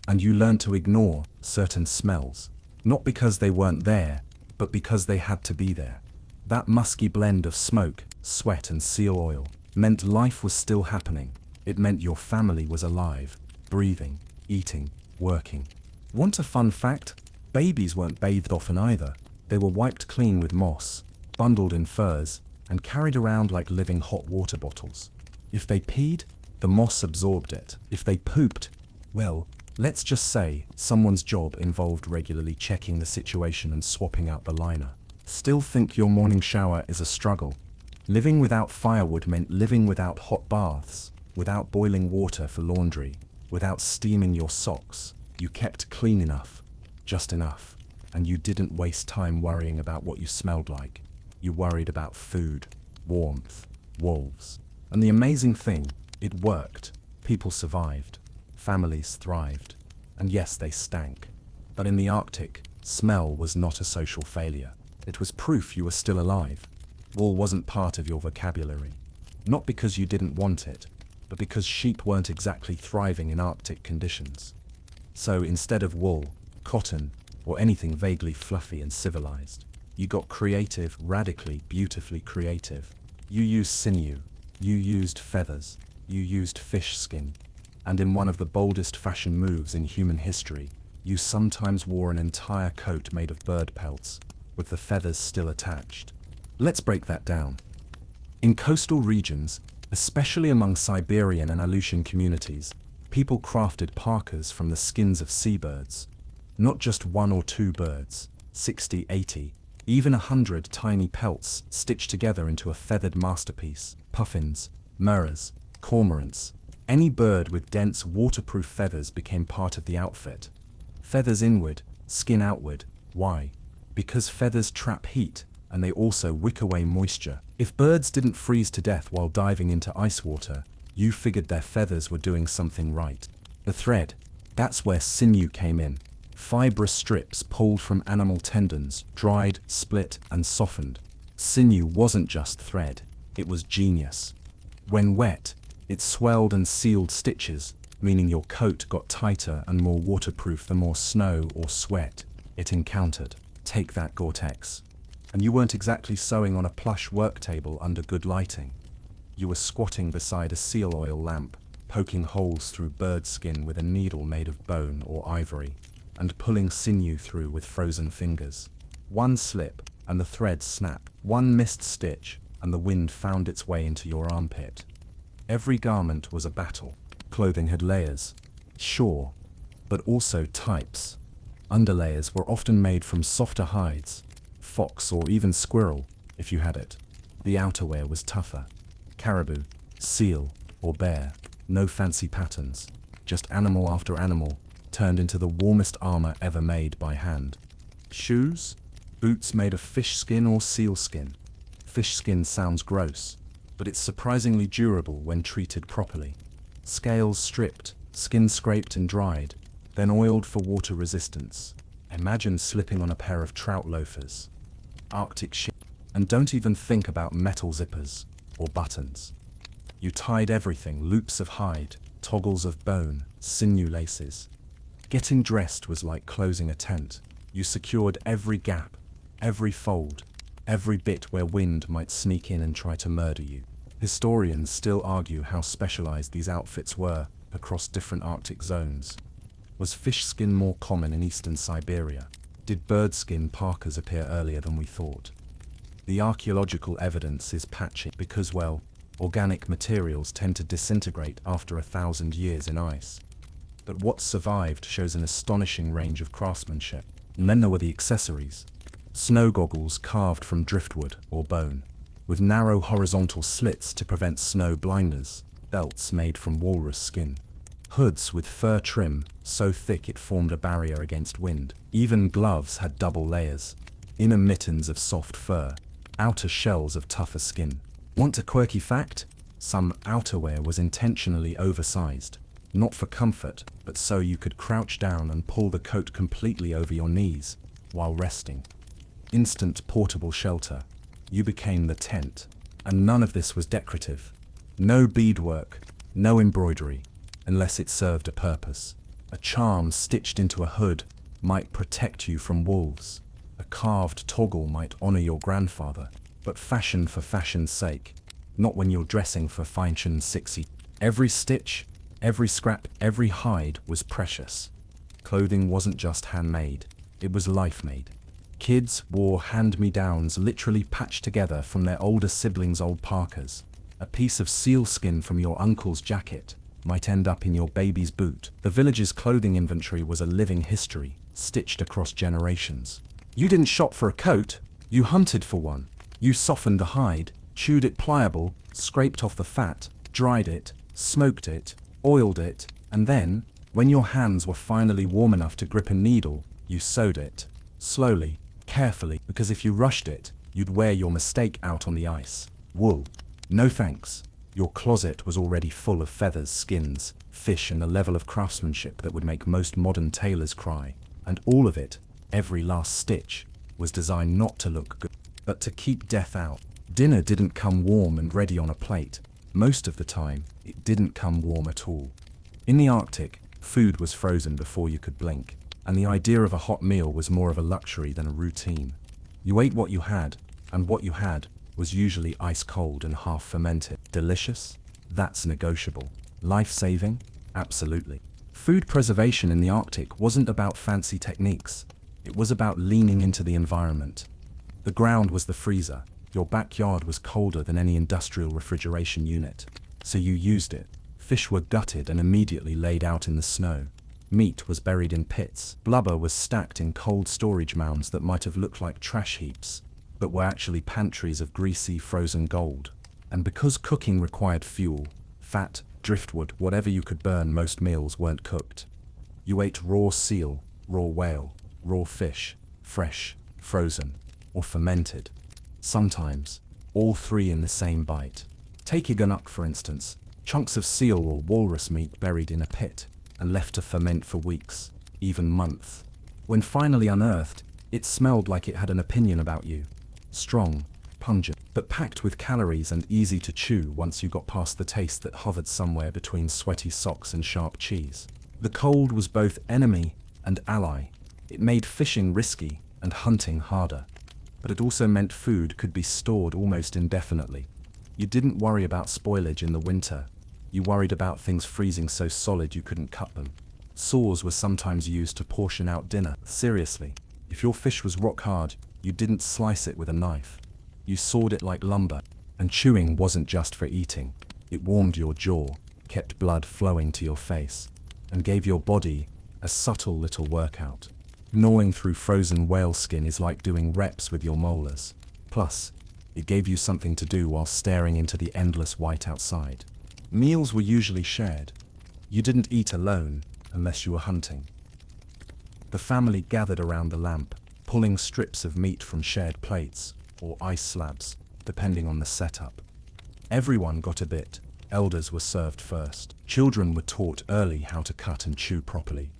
And you learned to ignore certain smells, not because they weren't there, but because they had to be there. That musky blend of smoke, sweat, and seal oil meant life was still happening. It meant your family was alive, breathing, eating, working. Want a fun fact? Babies weren't bathed often either. They were wiped clean with moss, bundled in furs, and carried around like living hot water bottles. If they peed, the moss absorbed it. If they pooped, well, let's just say someone's job involved regularly checking the situation and swapping out the liner. Still think your morning shower is a struggle? Living without firewood meant living without hot baths, without boiling water for laundry, without steaming your socks. You kept clean enough, just enough, and you didn't waste time worrying about what you smelled like. You worried about food, warmth, wolves. And the amazing thing, it worked. People survived. Families thrived. And yes, they stank. But in the Arctic, smell was not a social failure. It was proof you were still alive. Wool wasn't part of your vocabulary. Not because you didn't want it, but because sheep weren't exactly thriving in Arctic conditions. So instead of wool, cotton, or anything vaguely fluffy and civilized, you got creative, radically, beautifully creative. You used sinew, you used feathers, you used fish skin, and in one of the boldest fashion moves in human history, you sometimes wore an entire coat made of bird pelts, with the feathers still attached. Let's break that down. In coastal regions, especially among Siberian and Aleutian communities, people crafted parkas from the skins of seabirds. Not just one or two birds, 60, 80, even 100 tiny pelts stitched together into a feathered masterpiece. Puffins, murres, cormorants, any bird with dense waterproof feathers became part of the outfit. Feathers inward, skin outward. Why? Because feathers trap heat, and they also wick away moisture. If birds didn't freeze to death while diving into ice water, you figured their feathers were doing something right. The thread, that's where sinew came in. Fibrous strips pulled from animal tendons, dried, split, and softened. Sinew wasn't just thread, it was genius. When wet, it swelled and sealed stitches, meaning your coat got tighter and more waterproof the more snow or sweat it encountered. Take that, Gore-Tex. And you weren't exactly sewing on a plush work table under good lighting. You were squatting beside a seal oil lamp, poking holes through bird skin with a needle made of bone or ivory, and pulling sinew through with frozen fingers. One slip, and the thread snapped. One missed stitch, and the wind found its way into your armpit. Every garment was a battle. Clothing had layers, sure, but also types. Underlayers were often made from softer hides, fox or even squirrel, if you had it. The outerwear was tougher. Caribou, seal, or bear. No fancy patterns, just animal after animal, turned into the warmest armor ever made by hand. Shoes? Boots made of fish skin or seal skin. Fish skin sounds gross, but it's surprisingly durable when treated properly. Scales stripped, skin scraped and dried, then oiled for water resistance. Imagine slipping on a pair of trout loafers. Arctic shit. And don't even think about metal zippers or buttons. You tied everything, loops of hide, toggles of bone, sinew laces. Getting dressed was like closing a tent. You secured every gap, every fold, every bit where wind might sneak in and try to murder you. Historians still argue how specialized these outfits were across different Arctic zones. Was fish skin more common in eastern Siberia? Did bird skin parkas appear earlier than we thought? The archaeological evidence is patchy because, well, organic materials tend to disintegrate after 1,000 years in ice. But what survived shows an astonishing range of craftsmanship. And then there were the accessories. Snow goggles carved from driftwood or bone, with narrow horizontal slits to prevent snow blinders. Belts made from walrus skin. Hoods with fur trim, so thick it formed a barrier against wind. Even gloves had double layers. Inner mittens of soft fur, outer shells of tougher skin. Want a quirky fact? Some outerwear was intentionally oversized. Not for comfort, but so you could crouch down and pull the coat completely over your knees. while resting. Instant portable shelter. You became the tent. And none of this was decorative. No beadwork, no embroidery, unless it served a purpose. A charm stitched into a hood might protect you from wolves. A carved toggle might honor your grandfather, but fashion for fashion's sake, not when you're dressing for fashion 60. Every stitch, every scrap, every hide was precious. Clothing wasn't just handmade, it was life-made. Kids wore hand-me-downs literally patched together from their older siblings' old parkas. A piece of sealskin from your uncle's jacket might end up in your baby's boot. The village's clothing inventory was a living history, stitched across generations. You didn't shop for a coat, you hunted for one. You softened a hide, chewed it pliable, scraped off the fat, dried it, smoked it, oiled it, and then, when your hands were finally warm enough to grip a needle, you sewed it. Slowly, carefully, because if you rushed it, you'd wear your mistake out on the ice. Wool. No thanks. Your closet was already full of feathers, skins, fish, and a level of craftsmanship that would make most modern tailors cry. And all of it, every last stitch, was designed not to look good, but to keep death out. Dinner didn't come warm and ready on a plate. Most of the time, it didn't come warm at all. In the Arctic, food was frozen before you could blink, and the idea of a hot meal was more of a luxury than a routine. You ate what you had, and what you had was usually ice cold and half fermented. Delicious? That's negotiable. Life-saving? Absolutely. Food preservation in the Arctic wasn't about fancy techniques. It was about leaning into the environment. The ground was the freezer. Your backyard was colder than any industrial refrigeration unit. So you used it. Fish were gutted and immediately laid out in the snow. Meat was buried in pits. Blubber was stacked in cold storage mounds that might have looked like trash heaps, but were actually pantries of greasy, frozen gold. And because cooking required fuel, fat, driftwood, whatever you could burn, most meals weren't cooked. You ate raw seal, raw whale, raw fish, fresh, frozen, or fermented. Sometimes, all three in the same bite. Take Iganuk, for instance, chunks of seal or walrus meat buried in a pit and left to ferment for weeks, even months. When finally unearthed, it smelled like it had an opinion about you. Strong, pungent, but packed with calories and easy to chew once you got past the taste that hovered somewhere between sweaty socks and sharp cheese. The cold was both enemy and ally. It made fishing risky and hunting harder. But it also meant food could be stored almost indefinitely. You didn't worry about spoilage in the winter. You worried about things freezing so solid you couldn't cut them. Saws were sometimes used to portion out dinner. Seriously, if your fish was rock hard, you didn't slice it with a knife. You sawed it like lumber. And chewing wasn't just for eating. It warmed your jaw, kept blood flowing to your face, and gave your body a subtle little workout. Gnawing through frozen whale skin is like doing reps with your molars. Plus, it gave you something to do while staring into the endless white outside. Meals were usually shared. You didn't eat alone unless you were hunting. The family gathered around the lamp, pulling strips of meat from shared plates or ice slabs, depending on the setup. Everyone got a bit. Elders were served first. Children were taught early how to cut and chew properly,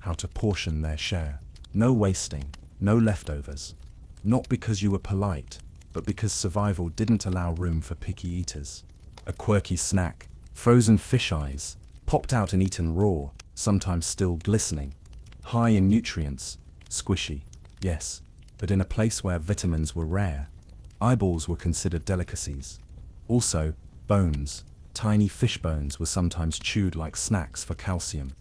how to portion their share. No wasting, no leftovers. Not because you were polite, but because survival didn't allow room for picky eaters. A quirky snack, frozen fish eyes, popped out and eaten raw, sometimes still glistening. High in nutrients, squishy, yes, but in a place where vitamins were rare. Eyeballs were considered delicacies. Also, bones, tiny fish bones were sometimes chewed like snacks for calcium.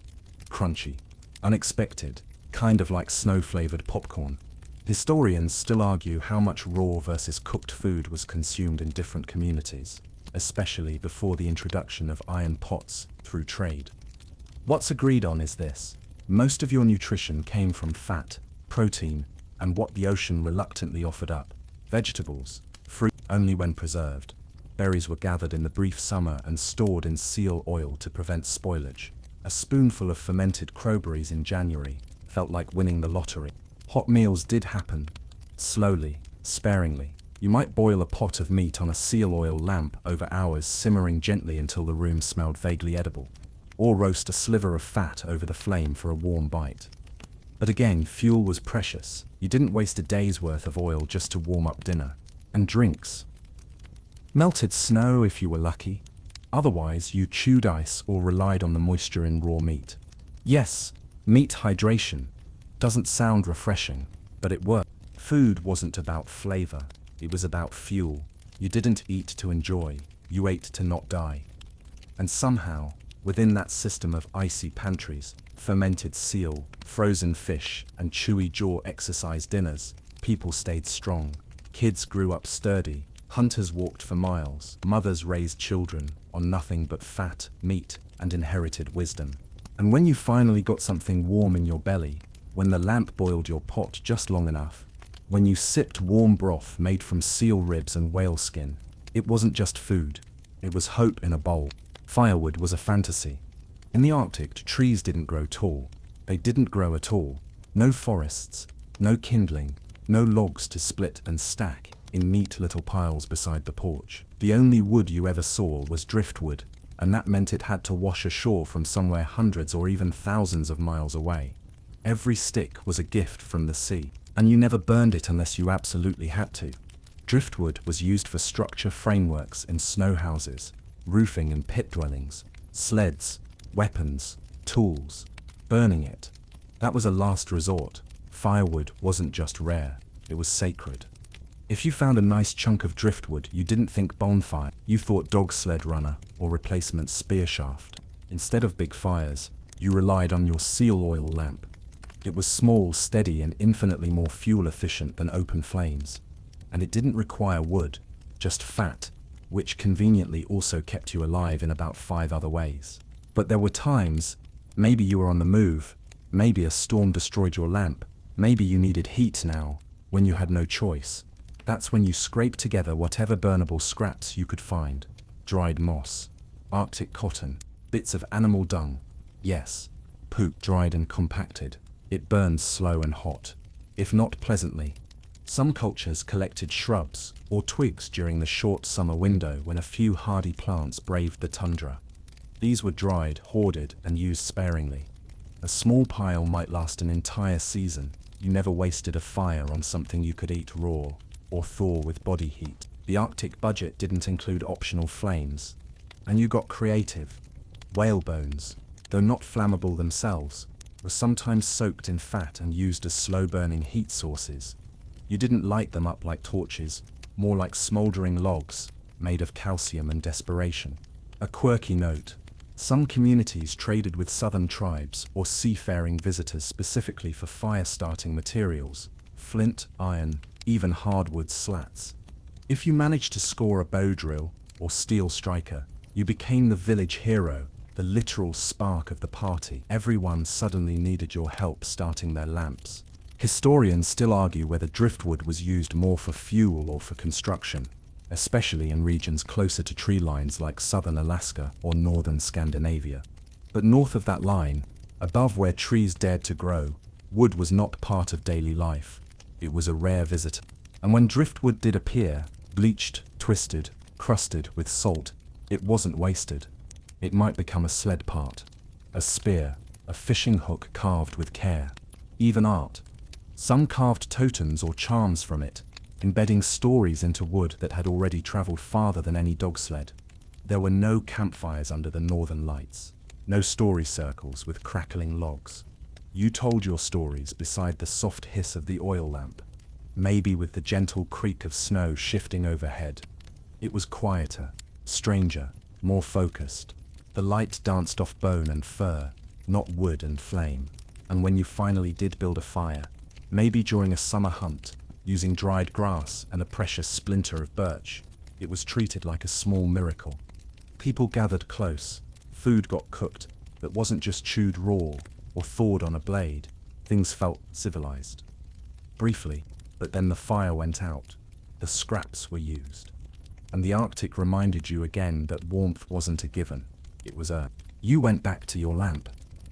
Crunchy, unexpected, kind of like snow-flavored popcorn. Historians still argue how much raw versus cooked food was consumed in different communities, especially before the introduction of iron pots through trade. What's agreed on is this: most of your nutrition came from fat, protein, and what the ocean reluctantly offered up. Vegetables, fruit only when preserved. Berries were gathered in the brief summer and stored in seal oil to prevent spoilage. A spoonful of fermented crowberries in January felt like winning the lottery. Hot meals did happen. Slowly, sparingly. You might boil a pot of meat on a seal oil lamp over hours, simmering gently until the room smelled vaguely edible. Or roast a sliver of fat over the flame for a warm bite. But again, fuel was precious. You didn't waste a day's worth of oil just to warm up dinner. And drinks. Melted snow if you were lucky. Otherwise, you chewed ice or relied on the moisture in raw meat. Yes, meat hydration. Doesn't sound refreshing, but it worked. Food wasn't about flavor. It was about fuel. You didn't eat to enjoy. You ate to not die. And somehow, within that system of icy pantries, fermented seal, frozen fish, and chewy jaw exercise dinners, people stayed strong. Kids grew up sturdy. Hunters walked for miles. Mothers raised children on nothing but fat, meat, and inherited wisdom. And when you finally got something warm in your belly, when the lamp boiled your pot just long enough, when you sipped warm broth made from seal ribs and whale skin, it wasn't just food. It was hope in a bowl. Firewood was a fantasy. In the Arctic, trees didn't grow tall. They didn't grow at all. No forests, no kindling, no logs to split and stack in neat little piles beside the porch. The only wood you ever saw was driftwood, and that meant it had to wash ashore from somewhere hundreds or even thousands of miles away. Every stick was a gift from the sea, and you never burned it unless you absolutely had to. Driftwood was used for structure frameworks in snow houses, roofing and pit dwellings, sleds, weapons, tools. Burning it, that was a last resort. Firewood wasn't just rare, it was sacred. If you found a nice chunk of driftwood, you didn't think bonfire, you thought dog sled runner or replacement spear shaft. Instead of big fires, you relied on your seal oil lamp. It was small, steady, and infinitely more fuel efficient than open flames. And it didn't require wood, just fat, which conveniently also kept you alive in about 5 other ways. But there were times, maybe you were on the move, maybe a storm destroyed your lamp, maybe you needed heat now, when you had no choice. That's when you scraped together whatever burnable scraps you could find. Dried moss, Arctic cotton, bits of animal dung. Yes, poop dried and compacted. It burns slow and hot, if not pleasantly. Some cultures collected shrubs or twigs during the short summer window when a few hardy plants braved the tundra. These were dried, hoarded, and used sparingly. A small pile might last an entire season. You never wasted a fire on something you could eat raw or thaw with body heat. The Arctic budget didn't include optional flames, and you got creative. Whale bones, though not flammable themselves, were sometimes soaked in fat and used as slow-burning heat sources. You didn't light them up like torches, more like smoldering logs, made of calcium and desperation. A quirky note: some communities traded with southern tribes or seafaring visitors specifically for fire-starting materials, flint, iron, even hardwood slats. If you managed to score a bow drill or steel striker, you became the village hero, the literal spark of the party. Everyone suddenly needed your help starting their lamps. Historians still argue whether driftwood was used more for fuel or for construction, especially in regions closer to tree lines like southern Alaska or northern Scandinavia. But north of that line, above where trees dared to grow, wood was not part of daily life. It was a rare visitor. And when driftwood did appear, bleached, twisted, crusted with salt, it wasn't wasted. It might become a sled part, a spear, a fishing hook carved with care, even art. Some carved totems or charms from it, embedding stories into wood that had already traveled farther than any dog sled. There were no campfires under the northern lights, no story circles with crackling logs. You told your stories beside the soft hiss of the oil lamp, maybe with the gentle creak of snow shifting overhead. It was quieter, stranger, more focused. The light danced off bone and fur, not wood and flame. And when you finally did build a fire, maybe during a summer hunt, using dried grass and a precious splinter of birch, it was treated like a small miracle. People gathered close, food got cooked that wasn't just chewed raw or thawed on a blade. Things felt civilized. Briefly, but then the fire went out. The scraps were used. And the Arctic reminded you again that warmth wasn't a given. It was a... You went back to your lamp,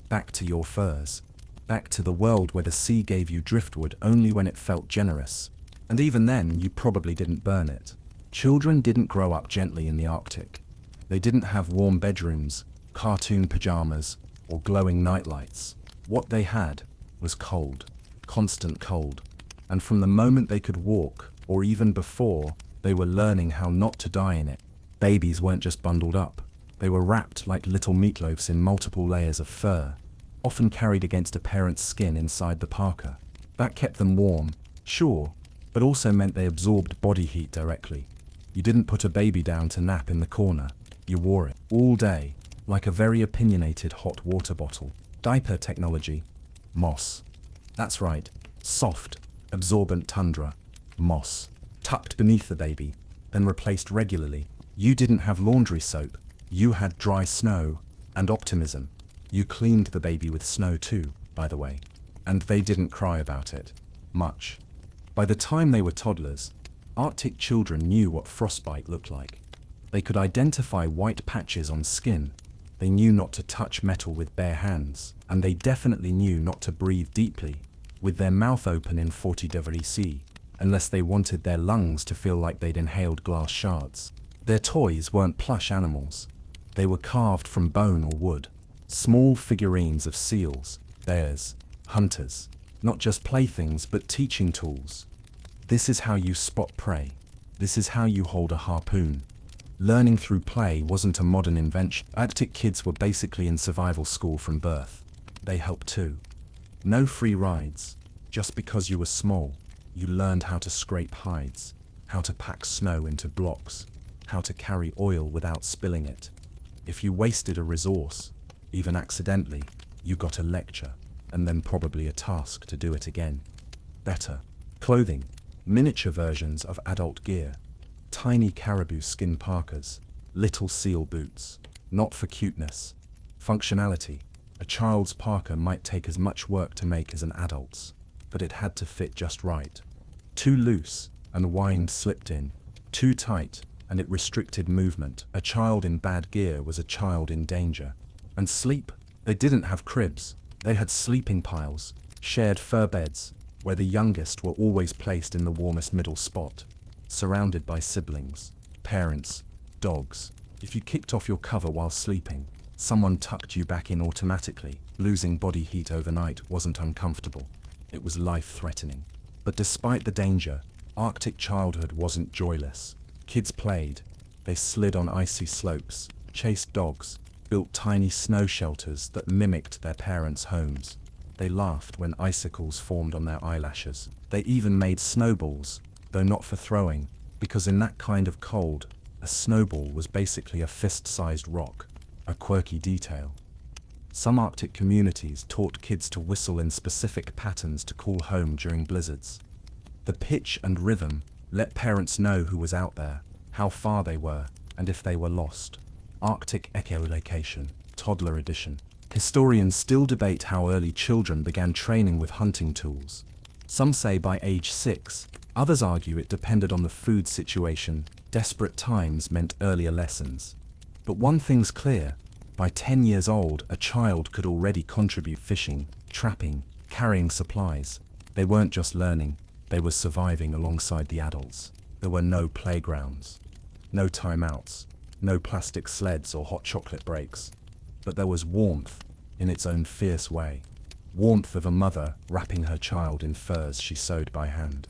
back to your furs, back to the world where the sea gave you driftwood only when it felt generous. And even then, you probably didn't burn it. Children didn't grow up gently in the Arctic. They didn't have warm bedrooms, cartoon pajamas, or glowing nightlights. What they had was cold. Constant cold. And from the moment they could walk, or even before, they were learning how not to die in it. Babies weren't just bundled up. They were wrapped like little meatloafs in multiple layers of fur, often carried against a parent's skin inside the parka. That kept them warm, sure, but also meant they absorbed body heat directly. You didn't put a baby down to nap in the corner. You wore it all day, like a very opinionated hot water bottle. Diaper technology. Moss. That's right. Soft, absorbent tundra. Moss. Tucked beneath the baby, then replaced regularly. You didn't have laundry soap. You had dry snow and optimism. You cleaned the baby with snow too, by the way. And they didn't cry about it. Much. By the time they were toddlers, Arctic children knew what frostbite looked like. They could identify white patches on skin. They knew not to touch metal with bare hands. And they definitely knew not to breathe deeply, with their mouth open in 40 degrees C, unless they wanted their lungs to feel like they'd inhaled glass shards. Their toys weren't plush animals. They were carved from bone or wood. Small figurines of seals, bears, hunters. Not just playthings, but teaching tools. This is how you spot prey. This is how you hold a harpoon. Learning through play wasn't a modern invention. Arctic kids were basically in survival school from birth. They helped too. No free rides. Just because you were small, you learned how to scrape hides, how to pack snow into blocks, how to carry oil without spilling it. If you wasted a resource, even accidentally, you got a lecture, and then probably a task to do it again. Better. Clothing. Miniature versions of adult gear. Tiny caribou skin parkas. Little seal boots. Not for cuteness. Functionality. A child's parka might take as much work to make as an adult's, but it had to fit just right. Too loose, and wind slipped in. Too tight, and it restricted movement. A child in bad gear was a child in danger. And sleep? They didn't have cribs. They had sleeping piles, shared fur beds, where the youngest were always placed in the warmest middle spot, surrounded by siblings, parents, dogs. If you kicked off your cover while sleeping, someone tucked you back in automatically. Losing body heat overnight wasn't uncomfortable. It was life-threatening. But despite the danger, Arctic childhood wasn't joyless. Kids played. They slid on icy slopes, chased dogs, built tiny snow shelters that mimicked their parents' homes. They laughed when icicles formed on their eyelashes. They even made snowballs, though not for throwing, because in that kind of cold, a snowball was basically a fist-sized rock, a quirky detail. Some Arctic communities taught kids to whistle in specific patterns to call home during blizzards. The pitch and rhythm let parents know who was out there, how far they were, and if they were lost. Arctic echolocation, toddler edition. Historians still debate how early children began training with hunting tools. Some say by age 6, others argue it depended on the food situation. Desperate times meant earlier lessons. But one thing's clear, by 10 years old, a child could already contribute fishing, trapping, carrying supplies. They weren't just learning, they were surviving alongside the adults. There were no playgrounds, no timeouts, no plastic sleds or hot chocolate breaks. But there was warmth, in its own fierce way. Warmth of a mother wrapping her child in furs she sewed by hand.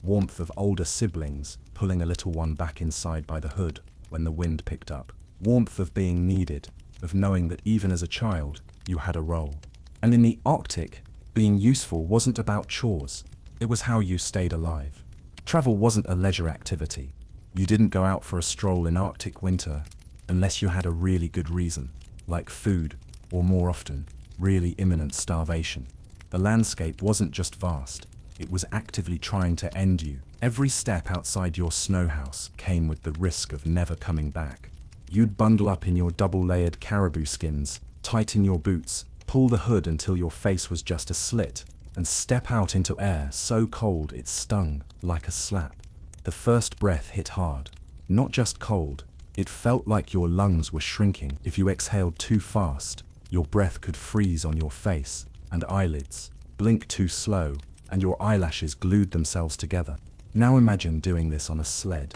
Warmth of older siblings pulling a little one back inside by the hood when the wind picked up. Warmth of being needed, of knowing that even as a child, you had a role. And in the Arctic, being useful wasn't about chores. It was how you stayed alive. Travel wasn't a leisure activity. You didn't go out for a stroll in Arctic winter unless you had a really good reason, like food, or more often, really imminent starvation. The landscape wasn't just vast, it was actively trying to end you. Every step outside your snow house came with the risk of never coming back. You'd bundle up in your double-layered caribou skins, tighten your boots, pull the hood until your face was just a slit, and step out into air so cold it stung like a slap. The first breath hit hard. Not just cold, it felt like your lungs were shrinking. If you exhaled too fast, your breath could freeze on your face and eyelids, blink too slow, and your eyelashes glued themselves together. Now imagine doing this on a sled,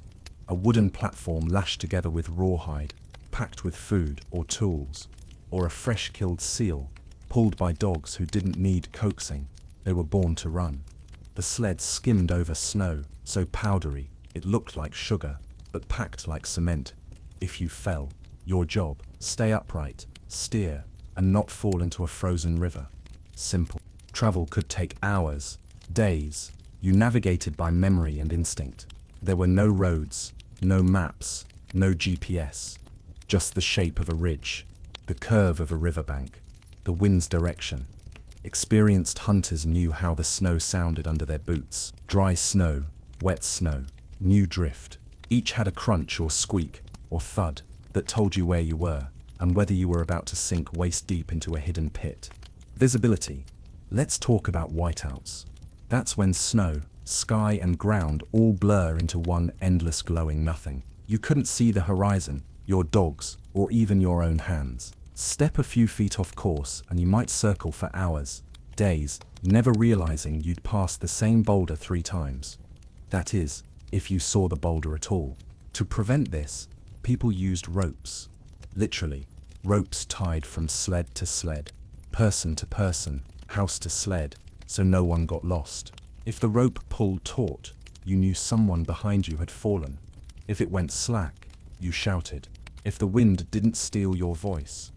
a wooden platform lashed together with rawhide, packed with food or tools, or a fresh-killed seal, pulled by dogs who didn't need coaxing. They were born to run. The sled skimmed over snow, so powdery, it looked like sugar, but packed like cement. If you fell, your job, stay upright, steer, and not fall into a frozen river. Simple. Travel could take hours, days. You navigated by memory and instinct. There were no roads, no maps, no GPS. Just the shape of a ridge, the curve of a riverbank, the wind's direction. Experienced hunters knew how the snow sounded under their boots. Dry snow, wet snow, new drift. Each had a crunch or squeak or thud that told you where you were and whether you were about to sink waist deep into a hidden pit. Visibility. Let's talk about whiteouts. That's when snow, sky and ground all blur into one endless glowing nothing. You couldn't see the horizon, your dogs, or even your own hands. Step a few feet off course and you might circle for hours, days, never realizing you'd passed the same boulder 3 times. That is, if you saw the boulder at all. To prevent this, people used ropes. Literally, ropes tied from sled to sled, person to person, house to sled, so no one got lost. If the rope pulled taut, you knew someone behind you had fallen. If it went slack, you shouted. If the wind didn't steal your voice.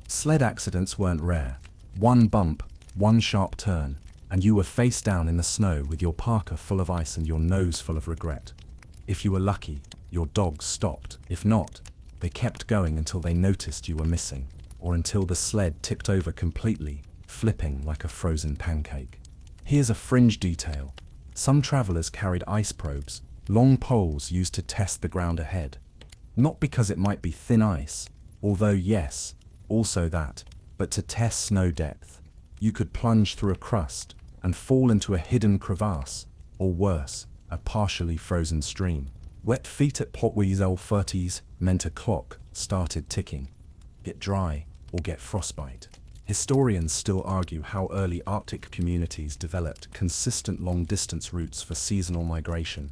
Sled accidents weren't rare. One bump, one sharp turn, and you were face down in the snow with your parka full of ice and your nose full of regret. If you were lucky, your dogs stopped. If not, they kept going until they noticed you were missing, or until the sled tipped over completely, flipping like a frozen pancake. Here's a fringe detail. Some travelers carried ice probes, long poles used to test the ground ahead. Not because it might be thin ice, although yes, also that, but to test snow depth. You could plunge through a crust and fall into a hidden crevasse, or worse, a partially frozen stream. Wet feet at Potweasel meant a clock started ticking. Get dry or get frostbite. Historians still argue how early Arctic communities developed consistent long-distance routes for seasonal migration,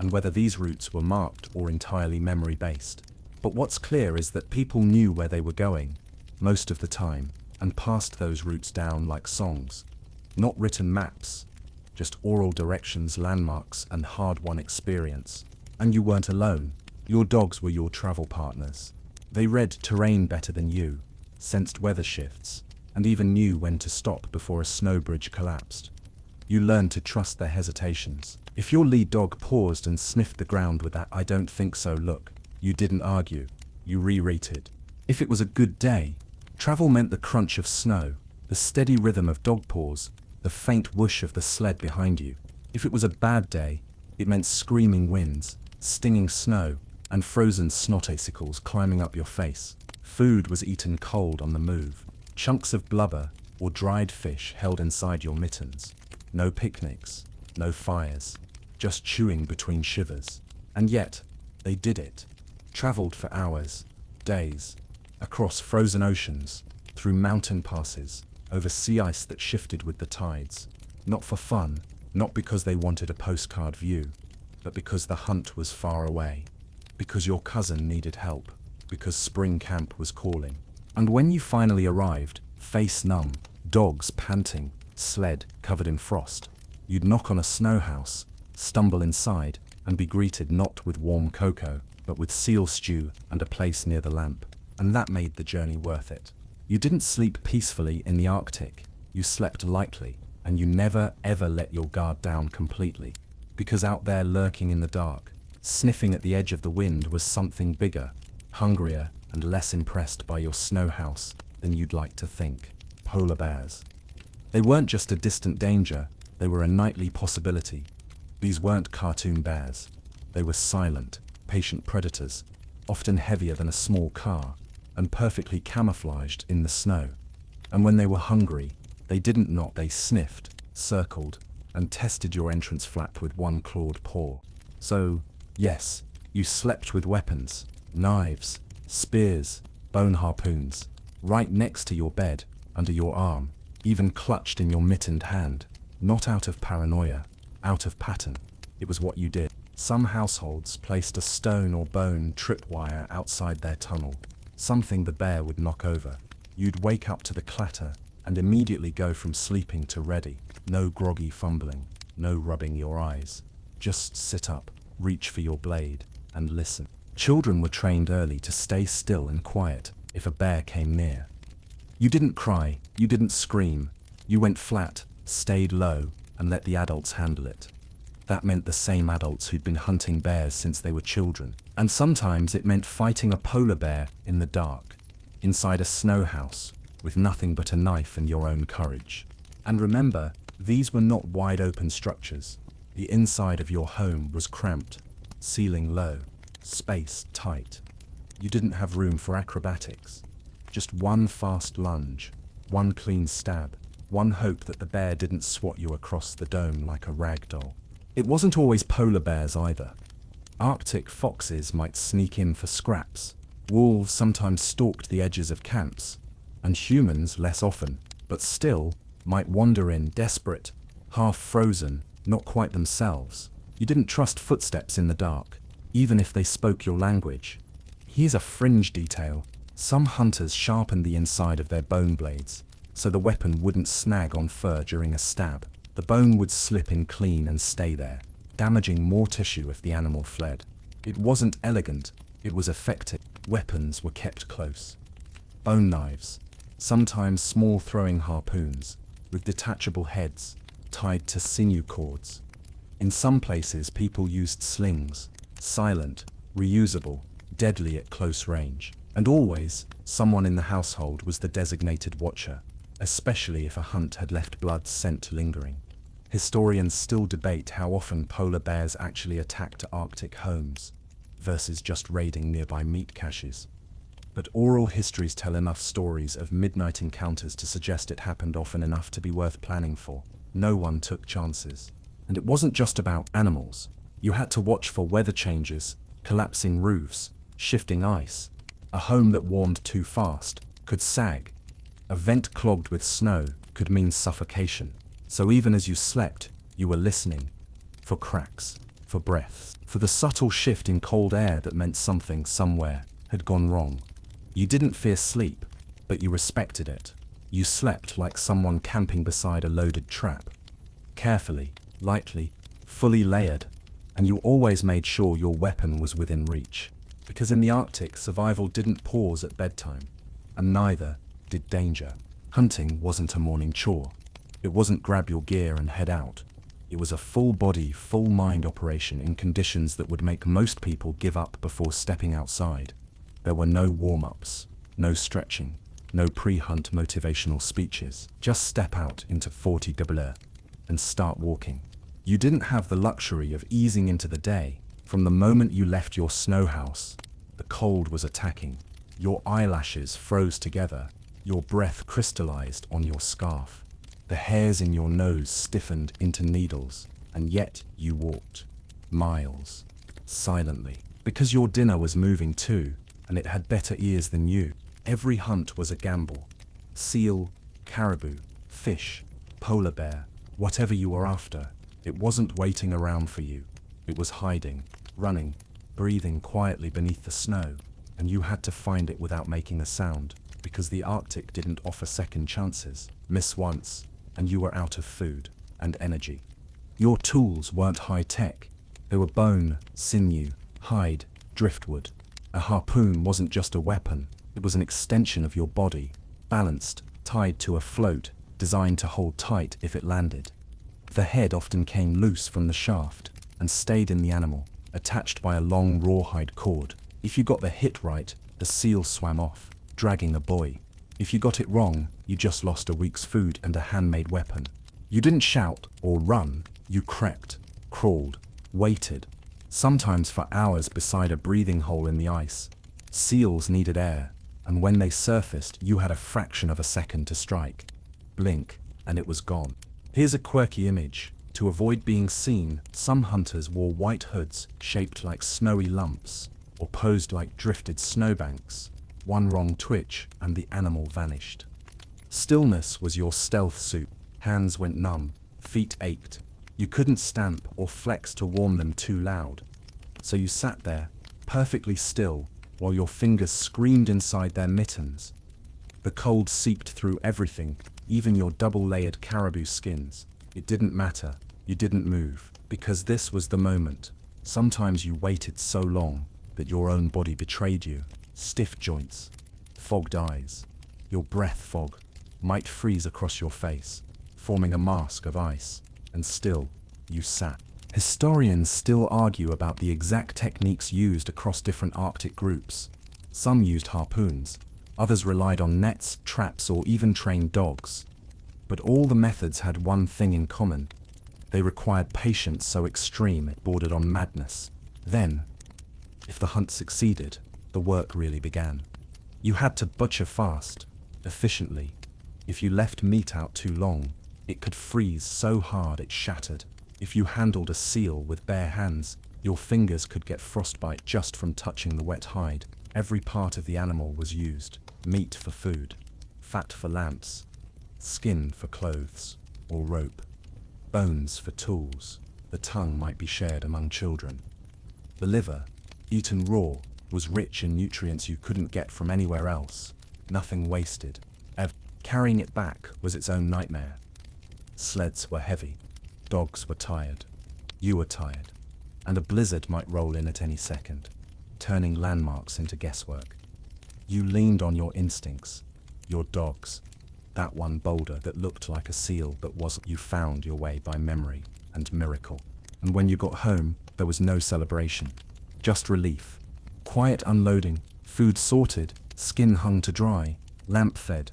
and whether these routes were marked or entirely memory-based. But what's clear is that people knew where they were going, most of the time, and passed those routes down like songs. Not written maps, just oral directions, landmarks, and hard-won experience. And you weren't alone. Your dogs were your travel partners. They read terrain better than you, sensed weather shifts, and even knew when to stop before a snow bridge collapsed. You learned to trust their hesitations. If your lead dog paused and sniffed the ground with that "I don't think so" look, you didn't argue, you re-rated. If it was a good day, travel meant the crunch of snow, the steady rhythm of dog paws, the faint whoosh of the sled behind you. If it was a bad day, it meant screaming winds, stinging snow, and frozen snot icicles climbing up your face. Food was eaten cold on the move, chunks of blubber or dried fish held inside your mittens. No picnics, no fires, just chewing between shivers. And yet, they did it. Traveled for hours, days, across frozen oceans, through mountain passes, over sea ice that shifted with the tides. Not for fun, not because they wanted a postcard view, but because the hunt was far away, because your cousin needed help, because spring camp was calling. And when you finally arrived, face numb, dogs panting, sled covered in frost, you'd knock on a snow house, stumble inside, and be greeted not with warm cocoa, but with seal stew and a place near the lamp. And that made the journey worth it. You didn't sleep peacefully in the Arctic, you slept lightly, and you never ever let your guard down completely. Because out there lurking in the dark, sniffing at the edge of the wind was something bigger, hungrier, and less impressed by your snow house than you'd like to think. Polar bears. They weren't just a distant danger, they were a nightly possibility. These weren't cartoon bears. They were silent, patient predators, often heavier than a small car, and perfectly camouflaged in the snow. And when they were hungry, they didn't knock, they sniffed, circled, and tested your entrance flap with one clawed paw. So, yes, you slept with weapons, knives, spears, bone harpoons, right next to your bed, under your arm, even clutched in your mittened hand. Not out of paranoia, out of pattern. It was what you did. Some households placed a stone or bone tripwire outside their tunnel, something the bear would knock over. You'd wake up to the clatter and immediately go from sleeping to ready. No groggy fumbling, no rubbing your eyes. Just sit up, reach for your blade, and listen. Children were trained early to stay still and quiet if a bear came near. You didn't cry, you didn't scream, you went flat, stayed low, and let the adults handle it. That meant the same adults who'd been hunting bears since they were children. And sometimes it meant fighting a polar bear in the dark, inside a snow house, with nothing but a knife and your own courage. And remember, these were not wide open structures. The inside of your home was cramped, ceiling low, space tight. You didn't have room for acrobatics. Just one fast lunge, one clean stab, one hope that the bear didn't swat you across the dome like a rag doll. It wasn't always polar bears either. Arctic foxes might sneak in for scraps. Wolves sometimes stalked the edges of camps, and humans less often, but still, might wander in desperate, half-frozen, not quite themselves. You didn't trust footsteps in the dark, even if they spoke your language. Here's a fringe detail. Some hunters sharpened the inside of their bone blades, so the weapon wouldn't snag on fur during a stab. The bone would slip in clean and stay there, damaging more tissue if the animal fled. It wasn't elegant, it was effective. Weapons were kept close. Bone knives, sometimes small throwing harpoons, with detachable heads, tied to sinew cords. In some places people used slings, silent, reusable, deadly at close range. And always, someone in the household was the designated watcher, especially if a hunt had left blood scent lingering. Historians still debate how often polar bears actually attacked Arctic homes, versus just raiding nearby meat caches. But oral histories tell enough stories of midnight encounters to suggest it happened often enough to be worth planning for. No one took chances. And it wasn't just about animals. You had to watch for weather changes, collapsing roofs, shifting ice. A home that warmed too fast could sag. A vent clogged with snow could mean suffocation. So even as you slept, you were listening. For cracks, for breaths, for the subtle shift in cold air that meant something somewhere had gone wrong. You didn't fear sleep, but you respected it. You slept like someone camping beside a loaded trap. Carefully, lightly, fully layered, and you always made sure your weapon was within reach. Because in the Arctic, survival didn't pause at bedtime, and neither did danger. Hunting wasn't a morning chore. It wasn't grab your gear and head out. It was a full-body, full-mind operation in conditions that would make most people give up before stepping outside. There were no warm-ups, no stretching, no pre-hunt motivational speeches. Just step out into 40 degrees and start walking. You didn't have the luxury of easing into the day. From the moment you left your snow house, the cold was attacking. Your eyelashes froze together, your breath crystallized on your scarf. The hairs in your nose stiffened into needles, and yet you walked. Miles. Silently. Because your dinner was moving too, and it had better ears than you. Every hunt was a gamble. Seal, caribou, fish, polar bear, whatever you were after, it wasn't waiting around for you. It was hiding, running, breathing quietly beneath the snow, and you had to find it without making a sound, because the Arctic didn't offer second chances. Miss once, and you were out of food and energy. Your tools weren't high-tech. They were bone, sinew, hide, driftwood. A harpoon wasn't just a weapon, it was an extension of your body, balanced, tied to a float, designed to hold tight if it landed. The head often came loose from the shaft and stayed in the animal, attached by a long rawhide cord. If you got the hit right, the seal swam off, dragging the buoy. If you got it wrong, you just lost a week's food and a handmade weapon. You didn't shout or run, you crept, crawled, waited, sometimes for hours beside a breathing hole in the ice. Seals needed air, and when they surfaced, you had a fraction of a second to strike. Blink, and it was gone. Here's a quirky image. To avoid being seen, some hunters wore white hoods shaped like snowy lumps, or posed like drifted snowbanks. One wrong twitch, and the animal vanished. Stillness was your stealth suit. Hands went numb, feet ached. You couldn't stamp or flex to warm them too loud. So you sat there, perfectly still, while your fingers screamed inside their mittens. The cold seeped through everything, even your double-layered caribou skins. It didn't matter. You didn't move, because this was the moment. Sometimes you waited so long that your own body betrayed you. Stiff joints, fogged eyes, your breath fog might freeze across your face, forming a mask of ice, and still, you sat. Historians still argue about the exact techniques used across different Arctic groups. Some used harpoons, others relied on nets, traps, or even trained dogs. But all the methods had one thing in common. They required patience so extreme it bordered on madness. Then, if the hunt succeeded, the work really began. You had to butcher fast, efficiently. If you left meat out too long, it could freeze so hard it shattered. If you handled a seal with bare hands, your fingers could get frostbite just from touching the wet hide. Every part of the animal was used. Meat for food, fat for lamps, skin for clothes or rope, bones for tools. The tongue might be shared among children. The liver, eaten raw, was rich in nutrients you couldn't get from anywhere else. Nothing wasted. Carrying it back was its own nightmare. Sleds were heavy. Dogs were tired. You were tired. And a blizzard might roll in at any second, turning landmarks into guesswork. You leaned on your instincts, your dogs, that one boulder that looked like a seal but wasn't. You found your way by memory and miracle. And when you got home, there was no celebration, just relief. Quiet unloading, food sorted, skin hung to dry, lamp fed,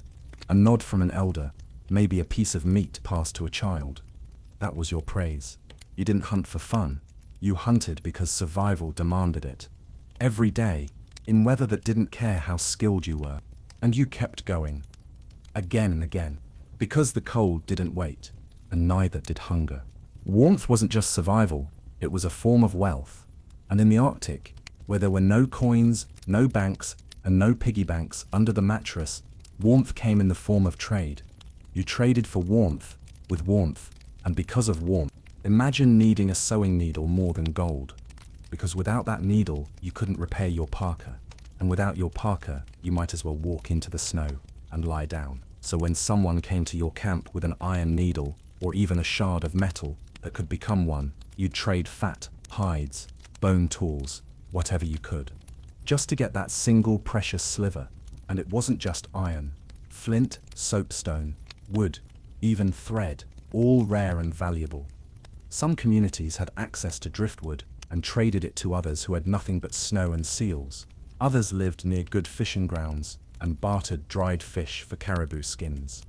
a nod from an elder, maybe a piece of meat passed to a child. That was your praise. You didn't hunt for fun. You hunted because survival demanded it. Every day, in weather that didn't care how skilled you were. And you kept going. Again and again. Because the cold didn't wait, and neither did hunger. Warmth wasn't just survival, it was a form of wealth. And in the Arctic, where there were no coins, no banks, and no piggy banks under the mattress, warmth came in the form of trade. You traded for warmth, with warmth, and because of warmth. Imagine needing a sewing needle more than gold. Because without that needle, you couldn't repair your parka. And without your parka, you might as well walk into the snow and lie down. So when someone came to your camp with an iron needle, or even a shard of metal that could become one, you'd trade fat, hides, bone tools, whatever you could, just to get that single precious sliver. And it wasn't just iron. Flint, soapstone, wood, even thread, all rare and valuable. Some communities had access to driftwood and traded it to others who had nothing but snow and seals. Others lived near good fishing grounds and bartered dried fish for caribou skins.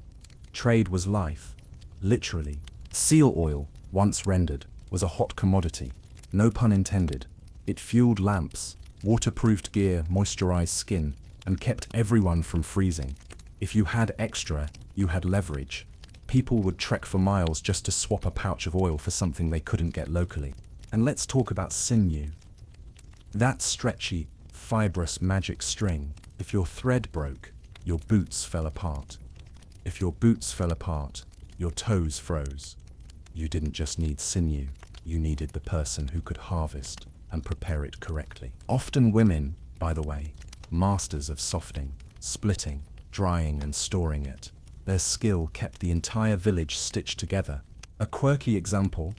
Trade was life, literally. Seal oil, once rendered, was a hot commodity, no pun intended. It fueled lamps, waterproofed gear, moisturized skin, and kept everyone from freezing. If you had extra, you had leverage. People would trek for miles just to swap a pouch of oil for something they couldn't get locally. And let's talk about sinew. That stretchy, fibrous magic string. If your thread broke, your boots fell apart. If your boots fell apart, your toes froze. You didn't just need sinew, you needed the person who could harvest and prepare it correctly. Often women, by the way, masters of softening, splitting, drying and storing it. Their skill kept the entire village stitched together. A quirky example: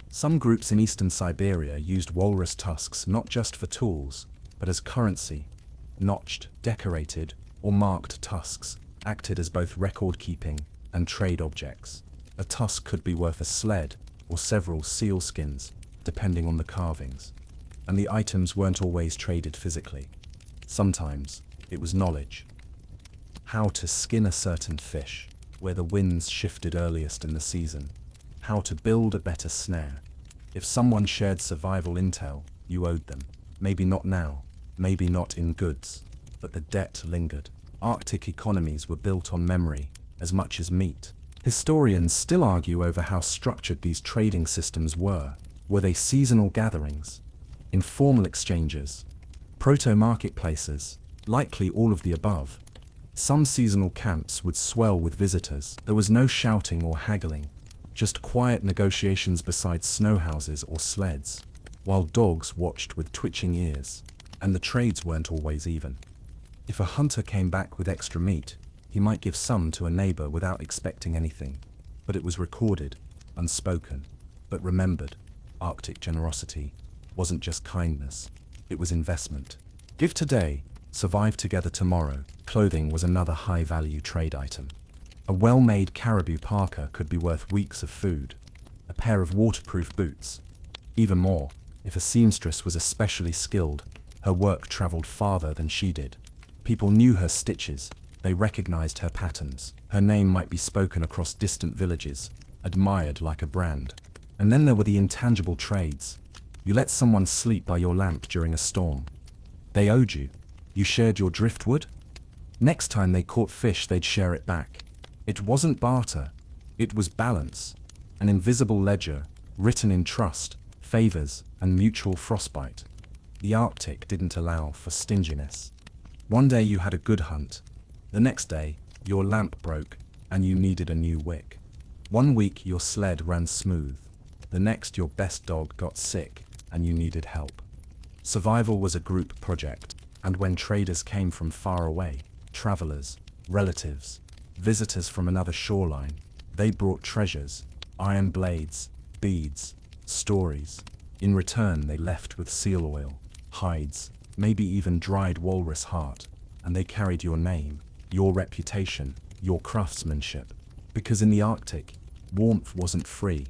some groups in eastern Siberia used walrus tusks not just for tools, but as currency. Notched, decorated, or marked tusks acted as both record-keeping and trade objects. A tusk could be worth a sled or several seal skins, depending on the carvings. And the items weren't always traded physically. Sometimes it was knowledge. How to skin a certain fish, where the winds shifted earliest in the season. How to build a better snare. If someone shared survival intel, you owed them. Maybe not now, maybe not in goods, but the debt lingered. Arctic economies were built on memory as much as meat. Historians still argue over how structured these trading systems were. Were they seasonal gatherings, informal exchanges, proto-marketplaces? Likely all of the above. Some seasonal camps would swell with visitors. There was no shouting or haggling, just quiet negotiations beside snow houses or sleds, while dogs watched with twitching ears. And the trades weren't always even. If a hunter came back with extra meat, He might give some to a neighbor without expecting anything, but it was recorded, unspoken, but remembered. Arctic generosity wasn't just kindness, it was investment. Give today, survive together tomorrow. Clothing was another high-value trade item. A well-made caribou parka could be worth weeks of food, a pair of waterproof boots. Even more, if a seamstress was especially skilled, her work traveled farther than she did. People knew her stitches, they recognized her patterns. Her name might be spoken across distant villages, admired like a brand. And then there were the intangible trades. You let someone sleep by your lamp during a storm. They owed you. You shared your driftwood. Next time they caught fish, they'd share it back. It wasn't barter, it was balance. An invisible ledger, written in trust, favors, and mutual frostbite. The Arctic didn't allow for stinginess. One day you had a good hunt. The next day, your lamp broke, and you needed a new wick. One week your sled ran smooth. The next your best dog got sick, and you needed help. Survival was a group project, and when traders came from far away, travelers, relatives, visitors from another shoreline, they brought treasures, iron blades, beads, stories. In return they left with seal oil, hides, maybe even dried walrus heart, and they carried your name, your reputation, your craftsmanship. Because in the Arctic, warmth wasn't free.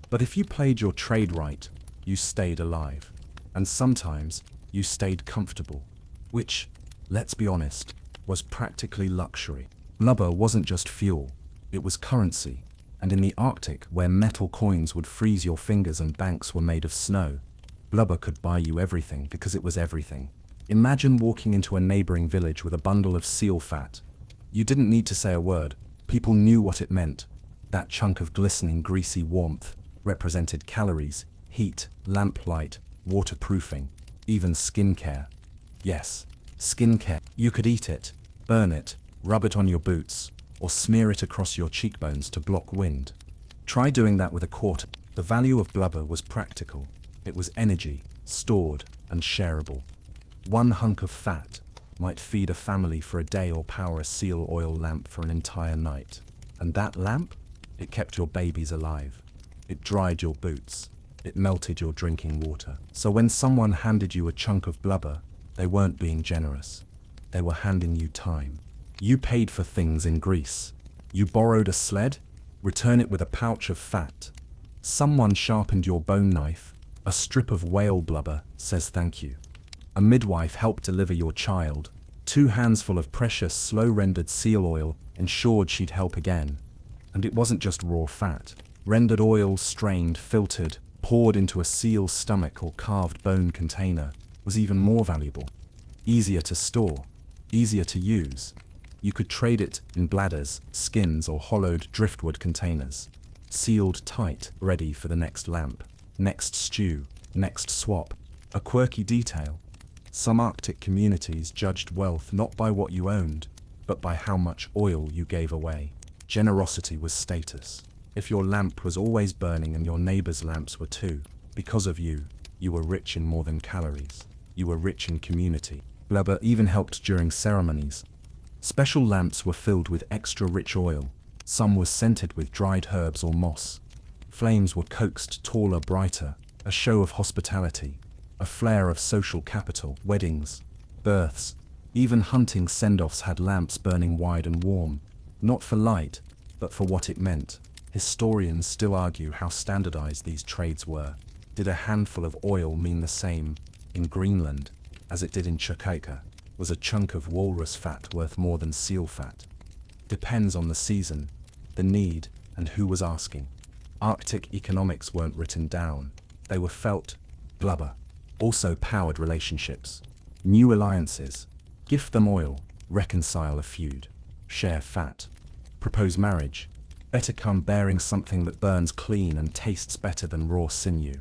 But if you played your trade right, you stayed alive. And sometimes, you stayed comfortable. Which, let's be honest, was practically luxury. Blubber wasn't just fuel, it was currency. And in the Arctic, where metal coins would freeze your fingers and banks were made of snow, blubber could buy you everything because it was everything. Imagine walking into a neighboring village with a bundle of seal fat. You didn't need to say a word, people knew what it meant. That chunk of glistening, greasy warmth represented calories, heat, lamplight, waterproofing, even skincare. Yes, skincare. You could eat it, burn it, rub it on your boots, or smear it across your cheekbones to block wind. Try doing that with a quarter. The value of blubber was practical. It was energy, stored and shareable. One hunk of fat might feed a family for a day or power a seal oil lamp for an entire night. And that lamp? It kept your babies alive. It dried your boots. It melted your drinking water. So when someone handed you a chunk of blubber, they weren't being generous. They were handing you time. You paid for things in Greece. You borrowed a sled, return it with a pouch of fat. Someone sharpened your bone knife. A strip of whale blubber says thank you. A midwife helped deliver your child. 2 handsful of precious, slow-rendered seal oil ensured she'd help again. And it wasn't just raw fat. Rendered oil, strained, filtered, poured into a seal's stomach or carved bone container was even more valuable. Easier to store, easier to use. You could trade it in bladders, skins, or hollowed driftwood containers. Sealed tight, ready for the next lamp, next stew, next swap. A quirky detail. Some Arctic communities judged wealth not by what you owned, but by how much oil you gave away. Generosity was status. If your lamp was always burning and your neighbor's lamps were too, because of you, you were rich in more than calories. You were rich in community. Blubber even helped during ceremonies. Special lamps were filled with extra rich oil. Some were scented with dried herbs or moss. Flames were coaxed taller, brighter, a show of hospitality, a flare of social capital. Weddings, births, even hunting send-offs had lamps burning wide and warm, not for light, but for what it meant. Historians still argue how standardized these trades were. Did a handful of oil mean the same in Greenland as it did in Chukotka? Was a chunk of walrus fat worth more than seal fat? Depends on the season, the need, and who was asking. Arctic economics weren't written down, they were felt. Blubber also powered relationships. New alliances. Gift them oil, reconcile a feud. Share fat. Propose marriage. Better come bearing something that burns clean and tastes better than raw sinew.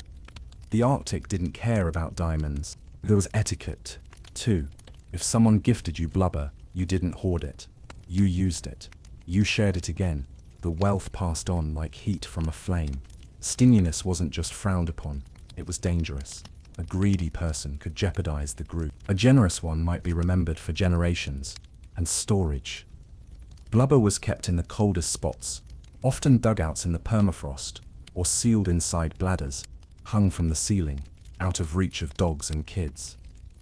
The Arctic didn't care about diamonds. There was etiquette, too. If someone gifted you blubber, you didn't hoard it. You used it. You shared it again. The wealth passed on like heat from a flame. Stinginess wasn't just frowned upon, it was dangerous. A greedy person could jeopardize the group. A generous one might be remembered for generations. And storage. Blubber was kept in the coldest spots, often dugouts in the permafrost, or sealed inside bladders, hung from the ceiling, out of reach of dogs and kids.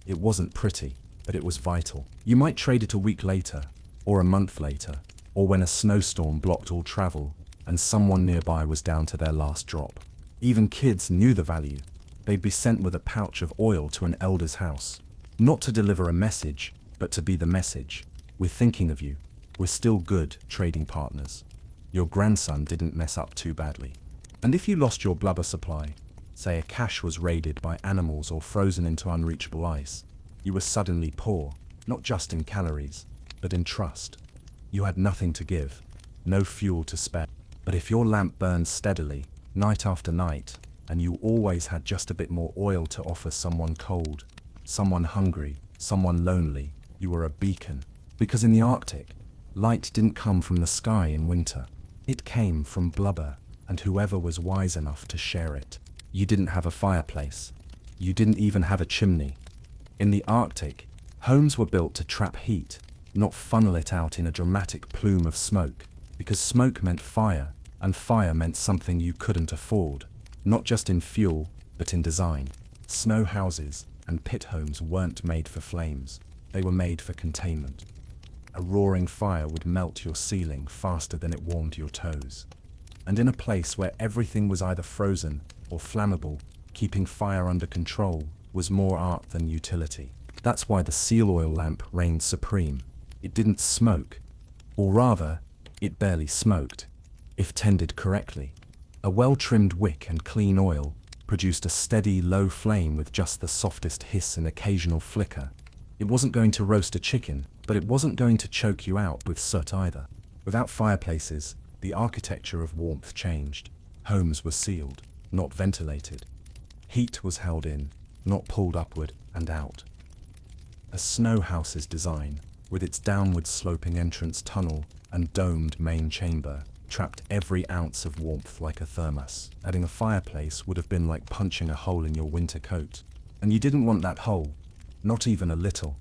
It wasn't pretty, but it was vital. You might trade it a week later, or a month later, or when a snowstorm blocked all travel, and someone nearby was down to their last drop. Even kids knew the value. They'd be sent with a pouch of oil to an elder's house, not to deliver a message, but to be the message. We're thinking of you. We're still good trading partners. Your grandson didn't mess up too badly. And if you lost your blubber supply, say a cache was raided by animals or frozen into unreachable ice, you were suddenly poor, not just in calories, but in trust. You had nothing to give, no fuel to spare. But if your lamp burned steadily, night after night, and you always had just a bit more oil to offer someone cold, someone hungry, someone lonely, you were a beacon. Because in the Arctic, light didn't come from the sky in winter. It came from blubber, and whoever was wise enough to share it. You didn't have a fireplace. You didn't even have a chimney. In the Arctic, homes were built to trap heat, not funnel it out in a dramatic plume of smoke, because smoke meant fire, and fire meant something you couldn't afford, not just in fuel, but in design. Snow houses and pit homes weren't made for flames. They were made for containment. A roaring fire would melt your ceiling faster than it warmed your toes. And in a place where everything was either frozen or flammable, keeping fire under control was more art than utility. That's why the seal oil lamp reigned supreme. It didn't smoke, or rather, it barely smoked, if tended correctly. A well-trimmed wick and clean oil produced a steady, low flame with just the softest hiss and occasional flicker. It wasn't going to roast a chicken, but it wasn't going to choke you out with soot either. Without fireplaces, the architecture of warmth changed. Homes were sealed, not ventilated. Heat was held in, not pulled upward and out. A snow house's design, with its downward sloping entrance tunnel and domed main chamber, trapped every ounce of warmth like a thermos. Adding a fireplace would have been like punching a hole in your winter coat. And you didn't want that hole, not even a little.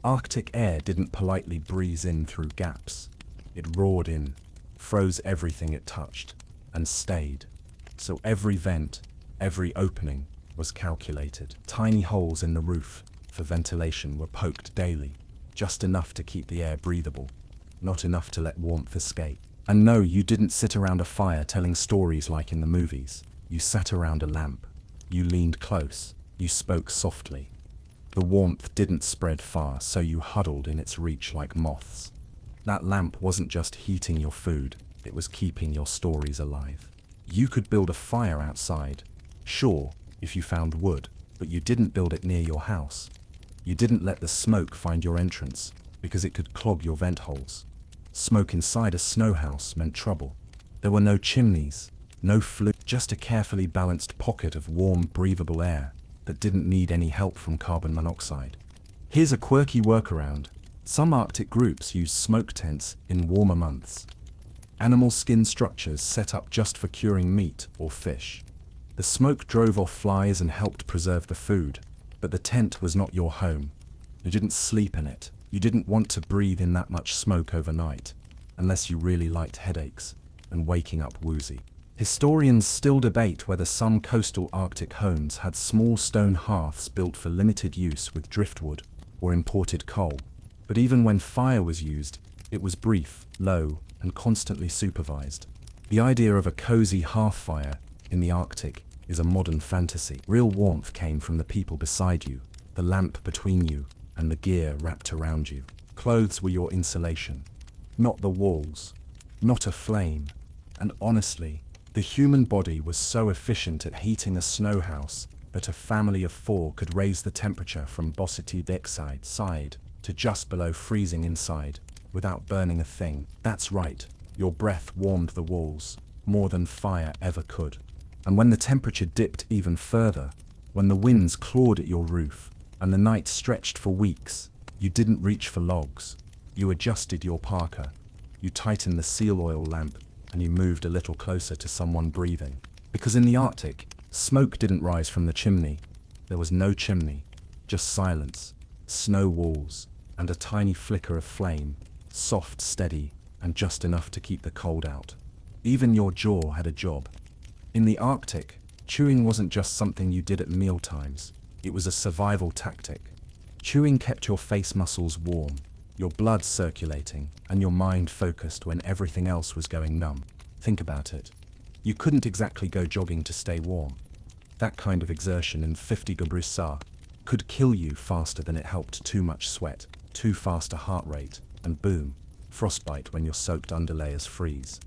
Arctic air didn't politely breeze in through gaps. It roared in, froze everything it touched, and stayed. So every vent, every opening, was calculated. Tiny holes in the roof for ventilation were poked daily, just enough to keep the air breathable, not enough to let warmth escape. And no, you didn't sit around a fire telling stories like in the movies. You sat around a lamp. You leaned close. You spoke softly. The warmth didn't spread far, so you huddled in its reach like moths. That lamp wasn't just heating your food, it was keeping your stories alive. You could build a fire outside, sure, if you found wood, but you didn't build it near your house. You didn't let the smoke find your entrance, because it could clog your vent holes. Smoke inside a snow house meant trouble. There were no chimneys, no flue, just a carefully balanced pocket of warm, breathable air that didn't need any help from carbon monoxide. Here's a quirky workaround. Some Arctic groups use smoke tents in warmer months. Animal skin structures set up just for curing meat or fish. The smoke drove off flies and helped preserve the food, but the tent was not your home. You didn't sleep in it. You didn't want to breathe in that much smoke overnight, unless you really liked headaches and waking up woozy. Historians still debate whether some coastal Arctic homes had small stone hearths built for limited use with driftwood or imported coal. But even when fire was used, it was brief, low, and constantly supervised. The idea of a cozy hearth fire in the Arctic is a modern fantasy. Real warmth came from the people beside you, the lamp between you, and the gear wrapped around you. Clothes were your insulation, not the walls, not a flame. And honestly, the human body was so efficient at heating a snow house that a family of 4 could raise the temperature from Bossity Dexide side to just below freezing inside without burning a thing. That's right, your breath warmed the walls more than fire ever could. And when the temperature dipped even further, when the winds clawed at your roof and the night stretched for weeks, you didn't reach for logs. You adjusted your parka, you tightened the seal oil lamp, and you moved a little closer to someone breathing. Because in the Arctic, smoke didn't rise from the chimney. There was no chimney, just silence, snow walls, and a tiny flicker of flame soft, steady, and just enough to keep the cold out. Even your jaw had a job. In the Arctic, chewing wasn't just something you did at mealtimes, it was a survival tactic. Chewing kept your face muscles warm, your blood circulating, and your mind focused when everything else was going numb. Think about it. You couldn't exactly go jogging to stay warm. That kind of exertion in 50 degrees Celsius could kill you faster than it helped. Too much sweat, too fast a heart rate, and boom, frostbite when your soaked underlayers freeze.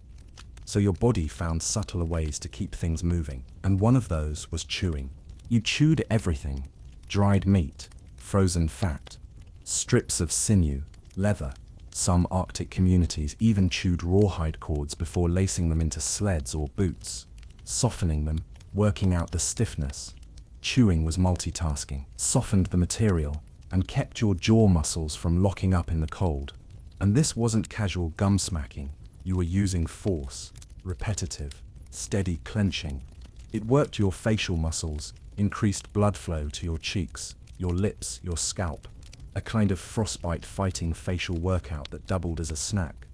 So your body found subtler ways to keep things moving, and one of those was chewing. You chewed everything: dried meat, frozen fat, strips of sinew, leather. Some Arctic communities even chewed rawhide cords before lacing them into sleds or boots, softening them, working out the stiffness. Chewing was multitasking, softened the material, and kept your jaw muscles from locking up in the cold. And this wasn't casual gum smacking. You were using force, repetitive, steady clenching. It worked your facial muscles, increased blood flow to your cheeks, your lips, your scalp. A kind of frostbite-fighting facial workout that doubled as a snack.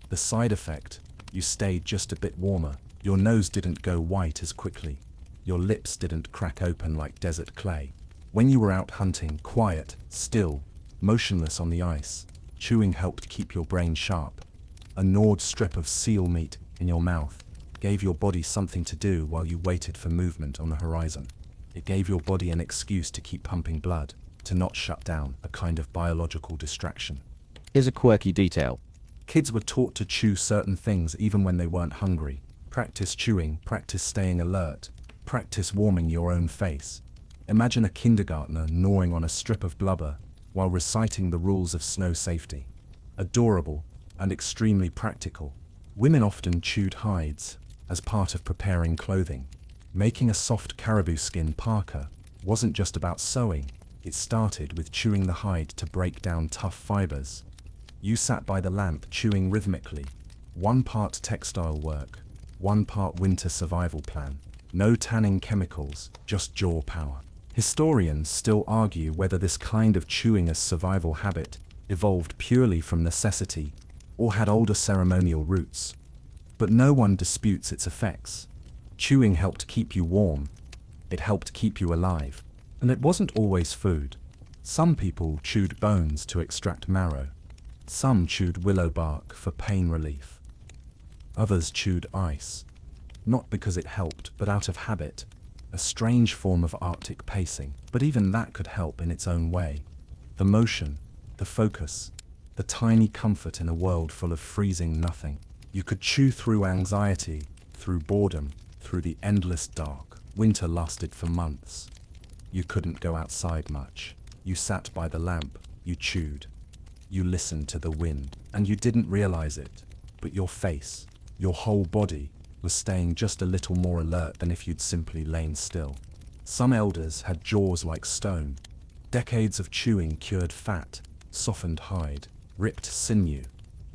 The side effect: you stayed just a bit warmer. Your nose didn't go white as quickly. Your lips didn't crack open like desert clay. When you were out hunting, quiet, still, motionless on the ice, chewing helped keep your brain sharp. A gnawed strip of seal meat in your mouth gave your body something to do while you waited for movement on the horizon. It gave your body an excuse to keep pumping blood, to not shut down, a kind of biological distraction. Here's a quirky detail. Kids were taught to chew certain things even when they weren't hungry. Practice chewing, practice staying alert, practice warming your own face. Imagine a kindergartner gnawing on a strip of blubber while reciting the rules of snow safety. Adorable and extremely practical. Women often chewed hides as part of preparing clothing. Making a soft caribou skin parka wasn't just about sewing. It started with chewing the hide to break down tough fibers. You sat by the lamp chewing rhythmically. One part textile work, one part winter survival plan. No tanning chemicals, just jaw power. Historians still argue whether this kind of chewing as survival habit evolved purely from necessity or had older ceremonial roots. But no one disputes its effects. Chewing helped keep you warm. It helped keep you alive. And it wasn't always food. Some people chewed bones to extract marrow. Some chewed willow bark for pain relief. Others chewed ice, not because it helped, but out of habit, a strange form of Arctic pacing. But even that could help in its own way. The motion, the focus, the tiny comfort in a world full of freezing nothing. You could chew through anxiety, through boredom, through the endless dark. Winter lasted for months. You couldn't go outside much. You sat by the lamp, you chewed. You listened to the wind, and you didn't realize it, but your face, your whole body, was staying just a little more alert than if you'd simply lain still. Some elders had jaws like stone. Decades of chewing cured fat, softened hide, ripped sinew.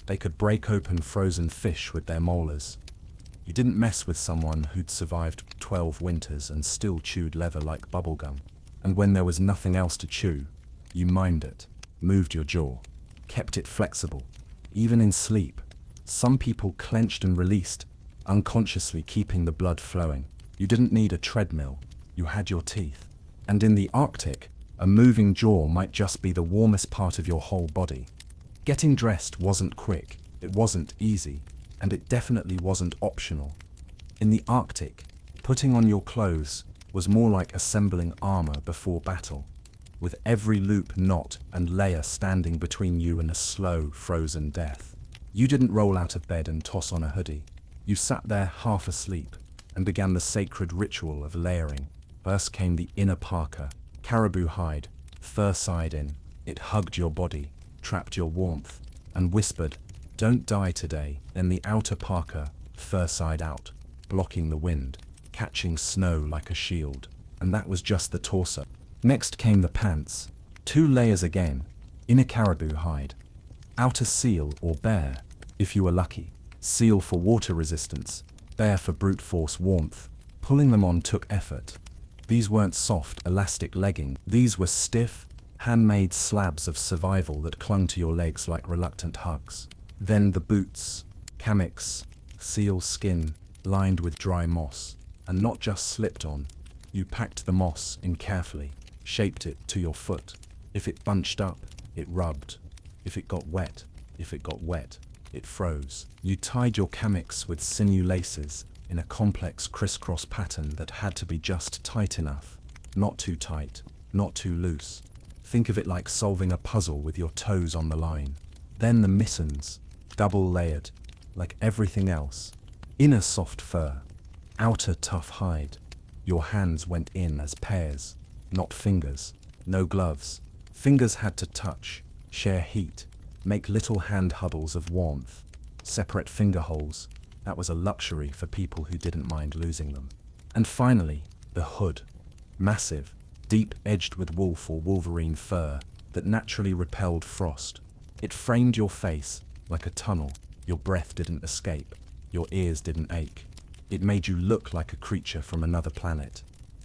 They could break open frozen fish with their molars. You didn't mess with someone who'd survived 12 winters and still chewed leather like bubblegum. And when there was nothing else to chew, you mimed it, moved your jaw, kept it flexible. Even in sleep, some people clenched and released, unconsciously keeping the blood flowing. You didn't need a treadmill, you had your teeth. And in the Arctic, a moving jaw might just be the warmest part of your whole body. Getting dressed wasn't quick, it wasn't easy, and it definitely wasn't optional. In the Arctic, putting on your clothes was more like assembling armor before battle, with every loop, knot, and layer standing between you and a slow, frozen death. You didn't roll out of bed and toss on a hoodie. You sat there half asleep and began the sacred ritual of layering. First came the inner parka, caribou hide, fur side in. It hugged your body, trapped your warmth, and whispered, "Don't die today." Then the outer parka, fur side out, blocking the wind, catching snow like a shield. And that was just the torso. Next came the pants, 2 layers again, inner caribou hide, outer seal or bear, if you were lucky. Seal for water resistance, bear for brute force warmth. Pulling them on took effort. These weren't soft, elastic leggings. These were stiff, Handmade slabs of survival that clung to your legs like reluctant hugs. Then the boots, hammocks, seal skin, lined with dry moss, and not just slipped on. You packed the moss in carefully, shaped it to your foot. If it bunched up, it rubbed. If it got wet, it froze. You tied your hammocks with sinew laces in a complex crisscross pattern that had to be just tight enough. Not too tight, not too loose. Think of it like solving a puzzle with your toes on the line. Then the mittens, double layered, like everything else. Inner soft fur, outer tough hide. Your hands went in as pairs, not fingers. No gloves. Fingers had to touch, share heat, make little hand huddles of warmth. Separate finger holes. That was a luxury for people who didn't mind losing them. And finally, the hood. Massive, deep-edged with wolf or wolverine fur that naturally repelled frost. It framed your face like a tunnel. Your breath didn't escape. Your ears didn't ache. It made you look like a creature from another planet.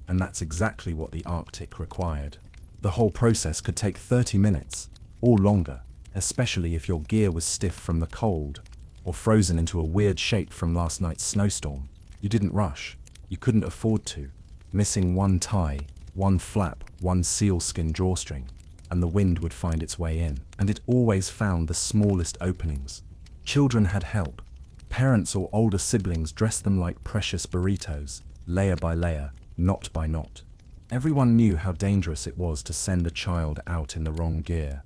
And that's exactly what the Arctic required. The whole process could take 30 minutes, or longer, especially if your gear was stiff from the cold, or frozen into a weird shape from last night's snowstorm. You didn't rush. You couldn't afford to. Missing one tie, one flap, one sealskin drawstring, and the wind would find its way in. And it always found the smallest openings. Children had help. Parents or older siblings dressed them like precious burritos, layer by layer, knot by knot. Everyone knew how dangerous it was to send a child out in the wrong gear.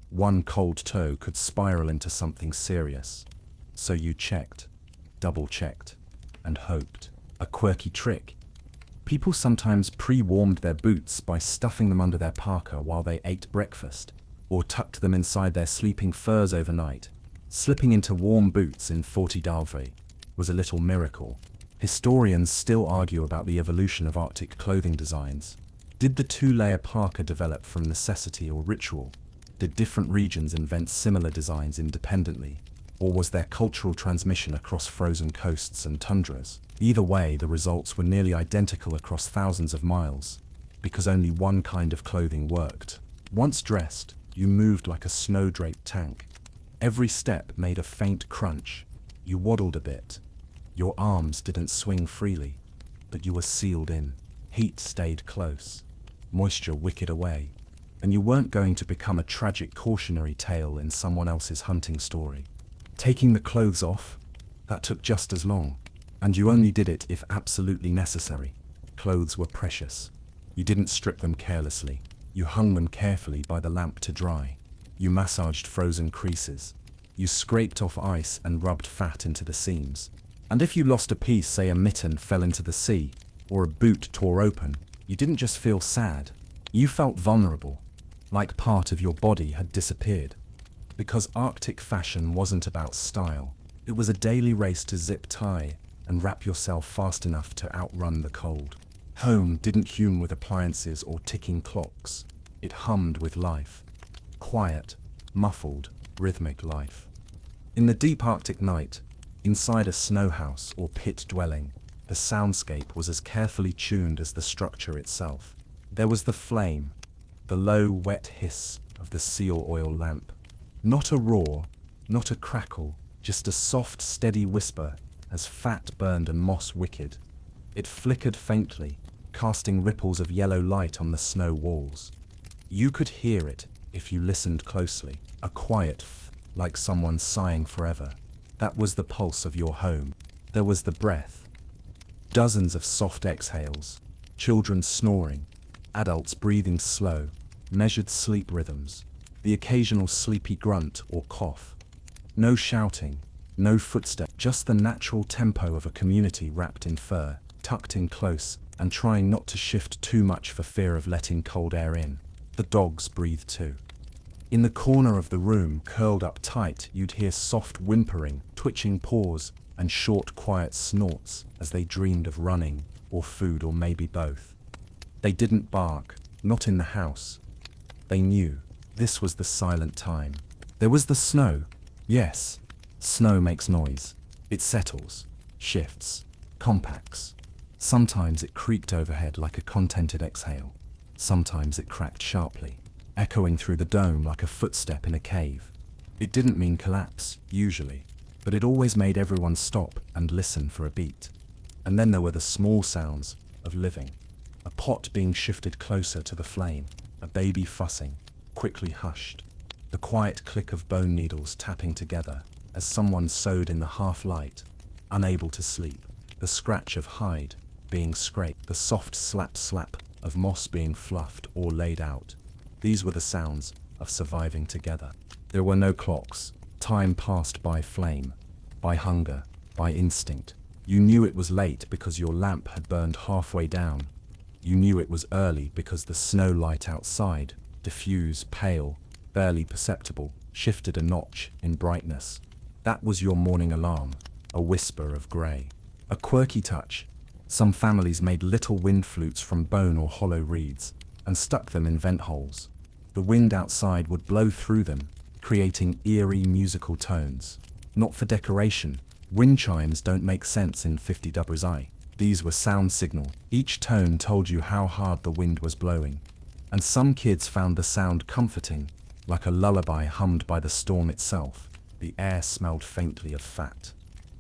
One cold toe could spiral into something serious. So you checked, double-checked, and hoped. A quirky trick. People sometimes pre-warmed their boots by stuffing them under their parka while they ate breakfast, or tucked them inside their sleeping furs overnight. Slipping into warm boots in 40 degrees was a little miracle. Historians still argue about the evolution of Arctic clothing designs. Did the two-layer parka develop from necessity or ritual? Did different regions invent similar designs independently? Or was there cultural transmission across frozen coasts and tundras? Either way, the results were nearly identical across thousands of miles, because only one kind of clothing worked. Once dressed, you moved like a snow-draped tank. Every step made a faint crunch. You waddled a bit. Your arms didn't swing freely, but you were sealed in. Heat stayed close. Moisture wicked away. And you weren't going to become a tragic cautionary tale in someone else's hunting story. Taking the clothes off, that took just as long. And you only did it if absolutely necessary. Clothes were precious. You didn't strip them carelessly. You hung them carefully by the lamp to dry. You massaged frozen creases. You scraped off ice and rubbed fat into the seams. And if you lost a piece, say a mitten fell into the sea, or a boot tore open, you didn't just feel sad. You felt vulnerable, like part of your body had disappeared. Because Arctic fashion wasn't about style. It was a daily race to zip tie and wrap yourself fast enough to outrun the cold. Home didn't hum with appliances or ticking clocks. It hummed with life. Quiet, muffled, rhythmic life. In the deep Arctic night, inside a snow house or pit dwelling, the soundscape was as carefully tuned as the structure itself. There was the flame, the low, wet hiss of the seal oil lamp. Not a roar, not a crackle, just a soft, steady whisper as fat burned and moss wickered. It flickered faintly, casting ripples of yellow light on the snow walls. You could hear it if you listened closely, a quiet like someone sighing forever. That was the pulse of your home. There was the breath. Dozens of soft exhales, children snoring, adults breathing slow, measured sleep rhythms, the occasional sleepy grunt or cough. No shouting, no footsteps, just the natural tempo of a community wrapped in fur, tucked in close, and trying not to shift too much for fear of letting cold air in. The dogs breathed too. In the corner of the room, curled up tight, you'd hear soft whimpering, twitching paws, and short, quiet snorts as they dreamed of running, or food, or maybe both. They didn't bark, not in the house. They knew this was the silent time. There was the snow. Yes, snow makes noise. It settles, shifts, compacts. Sometimes it creaked overhead like a contented exhale. Sometimes it cracked sharply. echoing through the dome like a footstep in a cave. It didn't mean collapse, usually, but it always made everyone stop and listen for a beat. And then there were the small sounds of living. A pot being shifted closer to the flame, a baby fussing, quickly hushed. The quiet click of bone needles tapping together as someone sewed in the half-light, unable to sleep. The scratch of hide being scraped, the soft slap-slap of moss being fluffed or laid out. These were the sounds of surviving together. There were no clocks. Time passed by flame, by hunger, by instinct. You knew it was late because your lamp had burned halfway down. You knew it was early because the snow light outside, diffuse, pale, barely perceptible, shifted a notch in brightness. That was your morning alarm, a whisper of grey. A quirky touch. Some families made little wind flutes from bone or hollow reeds and stuck them in vent holes. The wind outside would blow through them, creating eerie musical tones. Not for decoration. Wind chimes don't make sense in 50 These were sound signal. Each tone told you how hard the wind was blowing. And some kids found the sound comforting, like a lullaby hummed by the storm itself. The air smelled faintly of fat,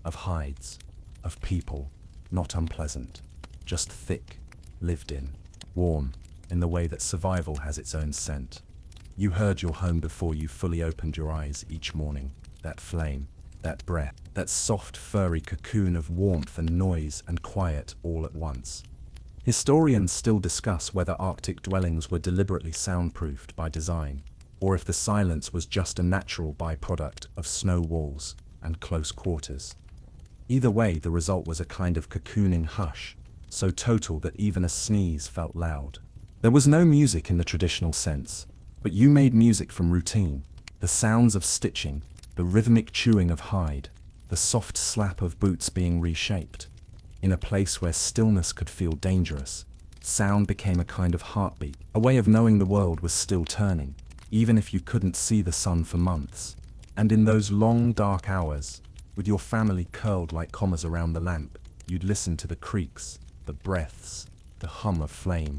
of hides, of people, not unpleasant, just thick, lived in, warm, in the way that survival has its own scent. You heard your home before you fully opened your eyes each morning. That flame, that breath, that soft, furry cocoon of warmth and noise and quiet all at once. Historians still discuss whether Arctic dwellings were deliberately soundproofed by design, or if the silence was just a natural byproduct of snow walls and close quarters. Either way, the result was a kind of cocooning hush, so total that even a sneeze felt loud. There was no music in the traditional sense, but you made music from routine. The sounds of stitching, the rhythmic chewing of hide, the soft slap of boots being reshaped. In a place where stillness could feel dangerous, sound became a kind of heartbeat, a way of knowing the world was still turning, even if you couldn't see the sun for months. And in those long, dark hours, with your family curled like commas around the lamp, you'd listen to the creaks, the breaths, the hum of flame.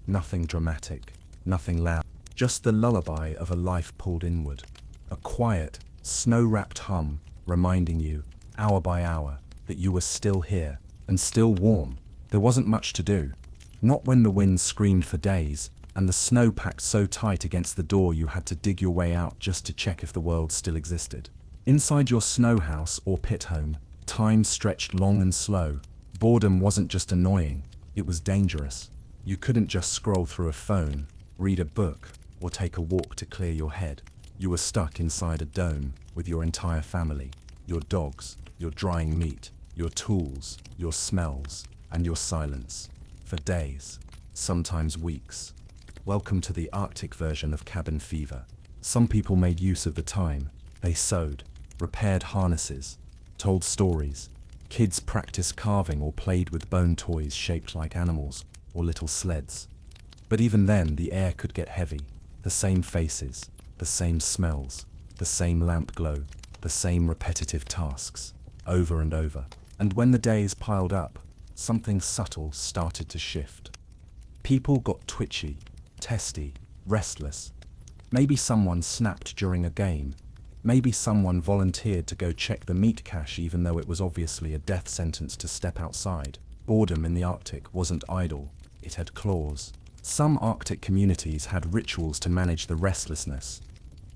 Nothing dramatic, nothing loud, just the lullaby of a life pulled inward. A quiet, snow-wrapped hum reminding you, hour by hour, that you were still here, and still warm. There wasn't much to do. Not when the wind screamed for days, and the snow packed so tight against the door you had to dig your way out just to check if the world still existed. Inside your snow house or pit home, time stretched long and slow. Boredom wasn't just annoying, it was dangerous. You couldn't just scroll through a phone, read a book, or take a walk to clear your head. You were stuck inside a dome with your entire family, your dogs, your drying meat, your tools, your smells, and your silence. For days, sometimes weeks. Welcome to the Arctic version of cabin fever. Some people made use of the time. They sewed, repaired harnesses, told stories. Kids practiced carving or played with bone toys shaped like animals or little sleds. But even then, the air could get heavy. The same faces, the same smells, the same lamp glow, the same repetitive tasks, over and over. And when the days piled up, something subtle started to shift. People got twitchy, testy, restless. Maybe someone snapped during a game. Maybe someone volunteered to go check the meat cache even though it was obviously a death sentence to step outside. Boredom in the Arctic wasn't idle, it had claws. Some Arctic communities had rituals to manage the restlessness.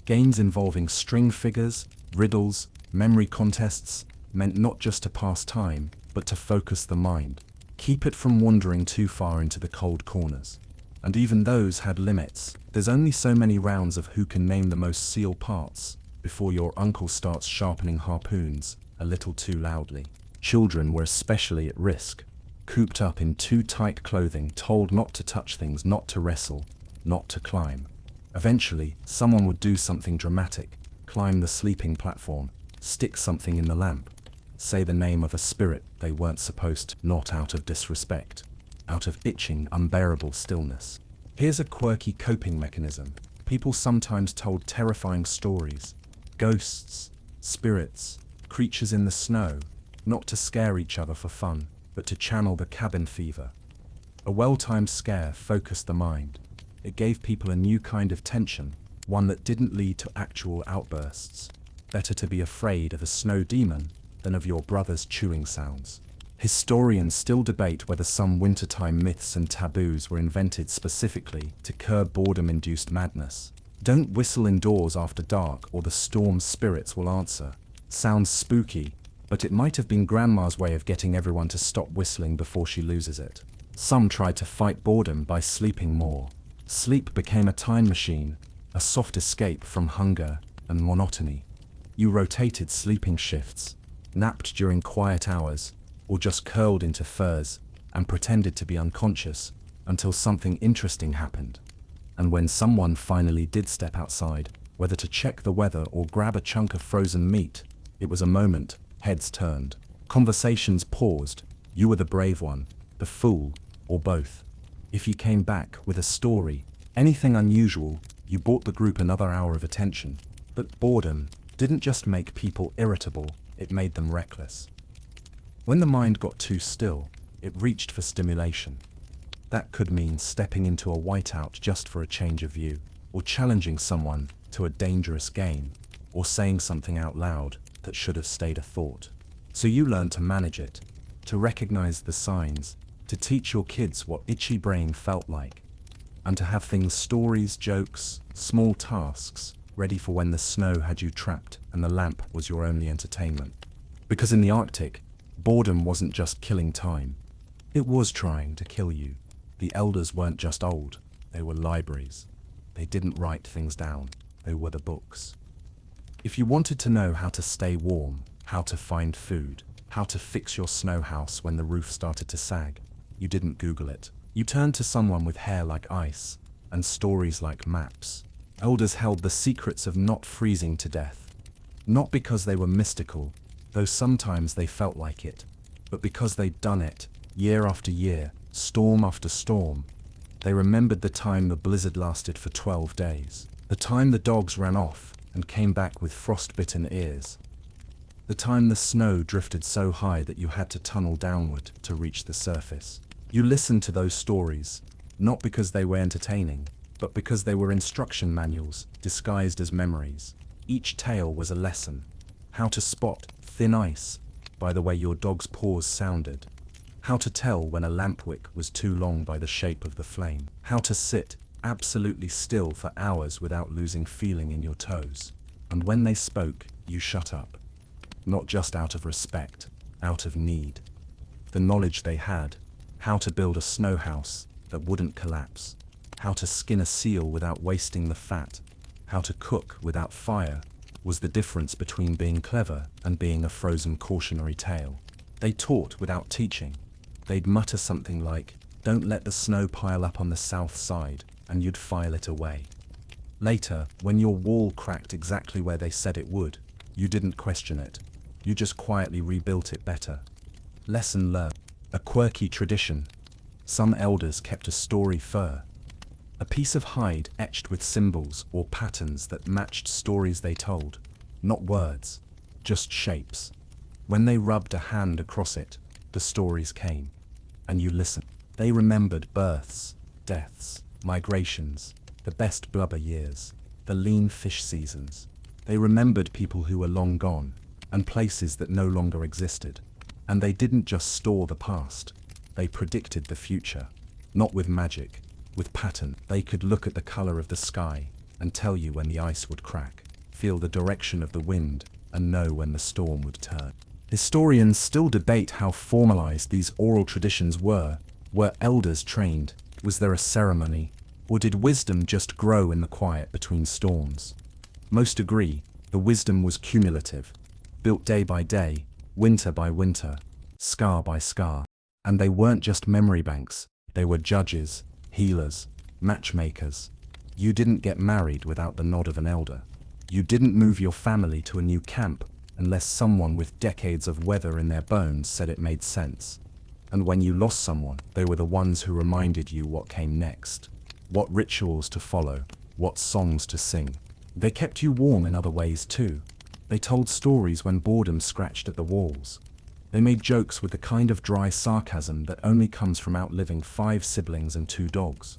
Games involving string figures, riddles, memory contests meant not just to pass time, but to focus the mind. Keep it from wandering too far into the cold corners. And even those had limits. There's only so many rounds of who can name the most seal parts before your uncle starts sharpening harpoons a little too loudly. Children were especially at risk, cooped up in too tight clothing, told not to touch things, not to wrestle, not to climb. Eventually, someone would do something dramatic, climb the sleeping platform, stick something in the lamp, say the name of a spirit they weren't supposed to, not out of disrespect, out of itching, unbearable stillness. Here's a quirky coping mechanism. People sometimes told terrifying stories. Ghosts, spirits, creatures in the snow, not to scare each other for fun, but to channel the cabin fever. A well-timed scare focused the mind. It gave people a new kind of tension, one that didn't lead to actual outbursts. Better to be afraid of a snow demon than of your brother's chewing sounds. Historians still debate whether some wintertime myths and taboos were invented specifically to curb boredom-induced madness. Don't whistle indoors after dark or the storm's spirits will answer. Sounds spooky, but it might have been Grandma's way of getting everyone to stop whistling before she loses it. Some tried to fight boredom by sleeping more. Sleep became a time machine, a soft escape from hunger and monotony. You rotated sleeping shifts, napped during quiet hours, or just curled into furs and pretended to be unconscious until something interesting happened. And when someone finally did step outside, whether to check the weather or grab a chunk of frozen meat, it was a moment, heads turned. Conversations paused. You were the brave one, the fool, or both. If you came back with a story, anything unusual, you bought the group another hour of attention. But boredom didn't just make people irritable, it made them reckless. When the mind got too still, it reached for stimulation. That could mean stepping into a whiteout just for a change of view, or challenging someone to a dangerous game, or saying something out loud that should have stayed a thought. So you learned to manage it, to recognize the signs, to teach your kids what itchy brain felt like, and to have things, stories, jokes, small tasks, ready for when the snow had you trapped and the lamp was your only entertainment. Because in the Arctic, boredom wasn't just killing time. It was trying to kill you. The elders weren't just old, they were libraries. They didn't write things down, they were the books. If you wanted to know how to stay warm, how to find food, how to fix your snow house when the roof started to sag, you didn't Google it. You turned to someone with hair like ice and stories like maps. Elders held the secrets of not freezing to death. Not because they were mystical, though sometimes they felt like it, but because they'd done it, year after year, storm after storm. They remembered the time the blizzard lasted for 12 days, the time the dogs ran off and came back with frostbitten ears, the time the snow drifted so high that you had to tunnel downward to reach the surface. You listened to those stories, not because they were entertaining, but because they were instruction manuals disguised as memories. Each tale was a lesson. How to spot thin ice by the way your dog's paws sounded. How to tell when a lamp wick was too long by the shape of the flame. How to sit absolutely still for hours without losing feeling in your toes. And when they spoke, you shut up. Not just out of respect, out of need. The knowledge they had, how to build a snow house that wouldn't collapse, how to skin a seal without wasting the fat, how to cook without fire, was the difference between being clever and being a frozen cautionary tale. They taught without teaching. They'd mutter something like, "Don't let the snow pile up on the south side," and you'd file it away. Later, when your wall cracked exactly where they said it would, you didn't question it. You just quietly rebuilt it better. Lesson learned. A quirky tradition. Some elders kept a story fur. A piece of hide etched with symbols or patterns that matched stories they told. Not words, just shapes. When they rubbed a hand across it, the stories came. And you listened. They remembered births, deaths, migrations, the best blubber years, the lean fish seasons. They remembered people who were long gone, and places that no longer existed. And they didn't just store the past, they predicted the future. Not with magic, with pattern. They could look at the color of the sky and tell you when the ice would crack, feel the direction of the wind, and know when the storm would turn. Historians still debate how formalized these oral traditions were. Were elders trained? Was there a ceremony? Or did wisdom just grow in the quiet between storms? Most agree the wisdom was cumulative, built day by day, winter by winter, scar by scar. And they weren't just memory banks, they were judges, healers, matchmakers. You didn't get married without the nod of an elder. You didn't move your family to a new camp unless someone with decades of weather in their bones said it made sense. And when you lost someone, they were the ones who reminded you what came next, what rituals to follow, what songs to sing. They kept you warm in other ways too. They told stories when boredom scratched at the walls. They made jokes with the kind of dry sarcasm that only comes from outliving 5 siblings and 2 dogs.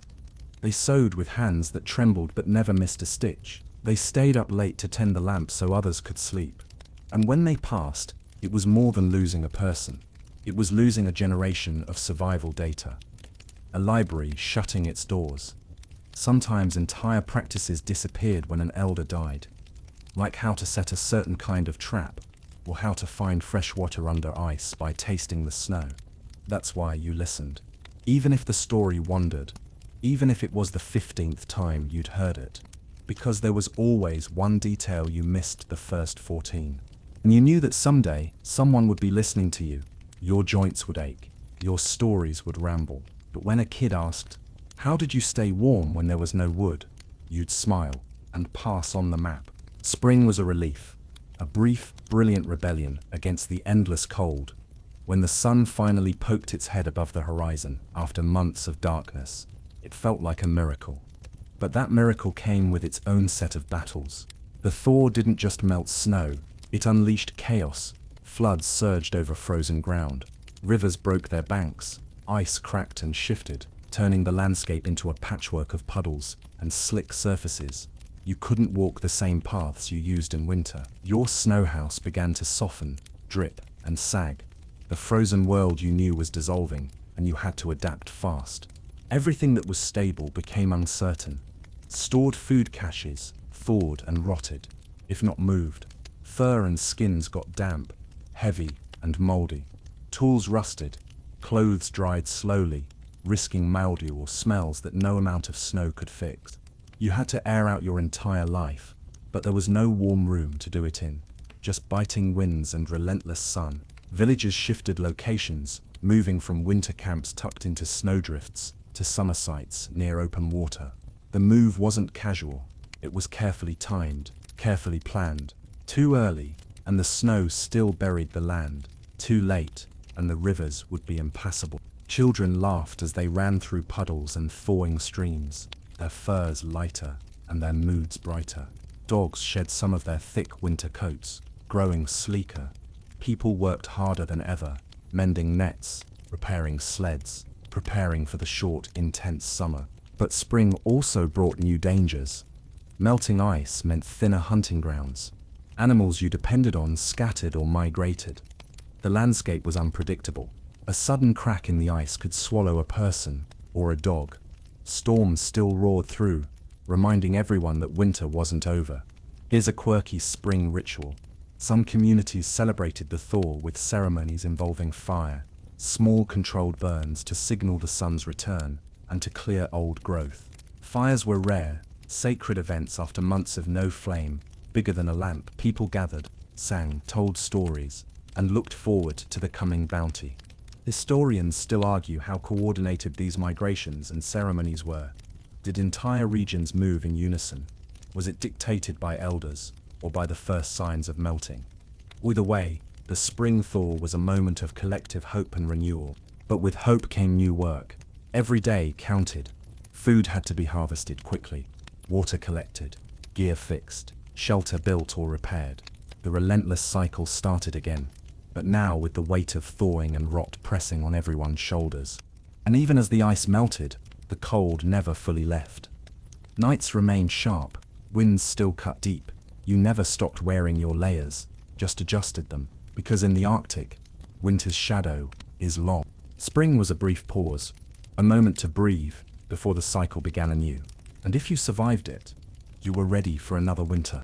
They sewed with hands that trembled but never missed a stitch. They stayed up late to tend the lamp so others could sleep. And when they passed, it was more than losing a person. It was losing a generation of survival data. A library shutting its doors. Sometimes entire practices disappeared when an elder died, like how to set a certain kind of trap, or how to find fresh water under ice by tasting the snow. That's why you listened. Even if the story wandered, even if it was the 15th time you'd heard it, because there was always one detail you missed the first 14. And you knew that someday, someone would be listening to you. Your joints would ache, your stories would ramble. But when a kid asked, "How did you stay warm when there was no wood?" you'd smile and pass on the map. Spring was a relief, a brief, brilliant rebellion against the endless cold. When the sun finally poked its head above the horizon after months of darkness, it felt like a miracle. But that miracle came with its own set of battles. The thaw didn't just melt snow, it unleashed chaos. Floods surged over frozen ground. Rivers broke their banks. Ice cracked and shifted, turning the landscape into a patchwork of puddles and slick surfaces. You couldn't walk the same paths you used in winter. Your snow house began to soften, drip, and sag. The frozen world you knew was dissolving, and you had to adapt fast. Everything that was stable became uncertain. Stored food caches thawed and rotted, if not moved. Fur and skins got damp, heavy, and moldy. Tools rusted. Clothes dried slowly, risking mildew or smells that no amount of snow could fix. You had to air out your entire life, but there was no warm room to do it in. Just biting winds and relentless sun. Villages shifted locations, moving from winter camps tucked into snowdrifts to summer sites near open water. The move wasn't casual. It was carefully timed, carefully planned. Too early, and the snow still buried the land. Too late, and the rivers would be impassable. Children laughed as they ran through puddles and thawing streams, their furs lighter and their moods brighter. Dogs shed some of their thick winter coats, growing sleeker. People worked harder than ever, mending nets, repairing sleds, preparing for the short, intense summer. But spring also brought new dangers. Melting ice meant thinner hunting grounds. Animals you depended on scattered or migrated. The landscape was unpredictable. A sudden crack in the ice could swallow a person or a dog. Storms still roared through, reminding everyone that winter wasn't over. Here's a quirky spring ritual. Some communities celebrated the thaw with ceremonies involving fire, small controlled burns to signal the sun's return and to clear old growth. Fires were rare, sacred events after months of no flame. Bigger than a lamp, people gathered, sang, told stories, and looked forward to the coming bounty. Historians still argue how coordinated these migrations and ceremonies were. Did entire regions move in unison? Was it dictated by elders, or by the first signs of melting? Either way, the spring thaw was a moment of collective hope and renewal. But with hope came new work. Every day counted. Food had to be harvested quickly, water collected, gear fixed, shelter built or repaired. The relentless cycle started again, but now with the weight of thawing and rot pressing on everyone's shoulders. And even as the ice melted, the cold never fully left. Nights remained sharp, winds still cut deep. You never stopped wearing your layers, just adjusted them, because in the Arctic, winter's shadow is long. Spring was a brief pause, a moment to breathe before the cycle began anew. And if you survived it, you were ready for another winter.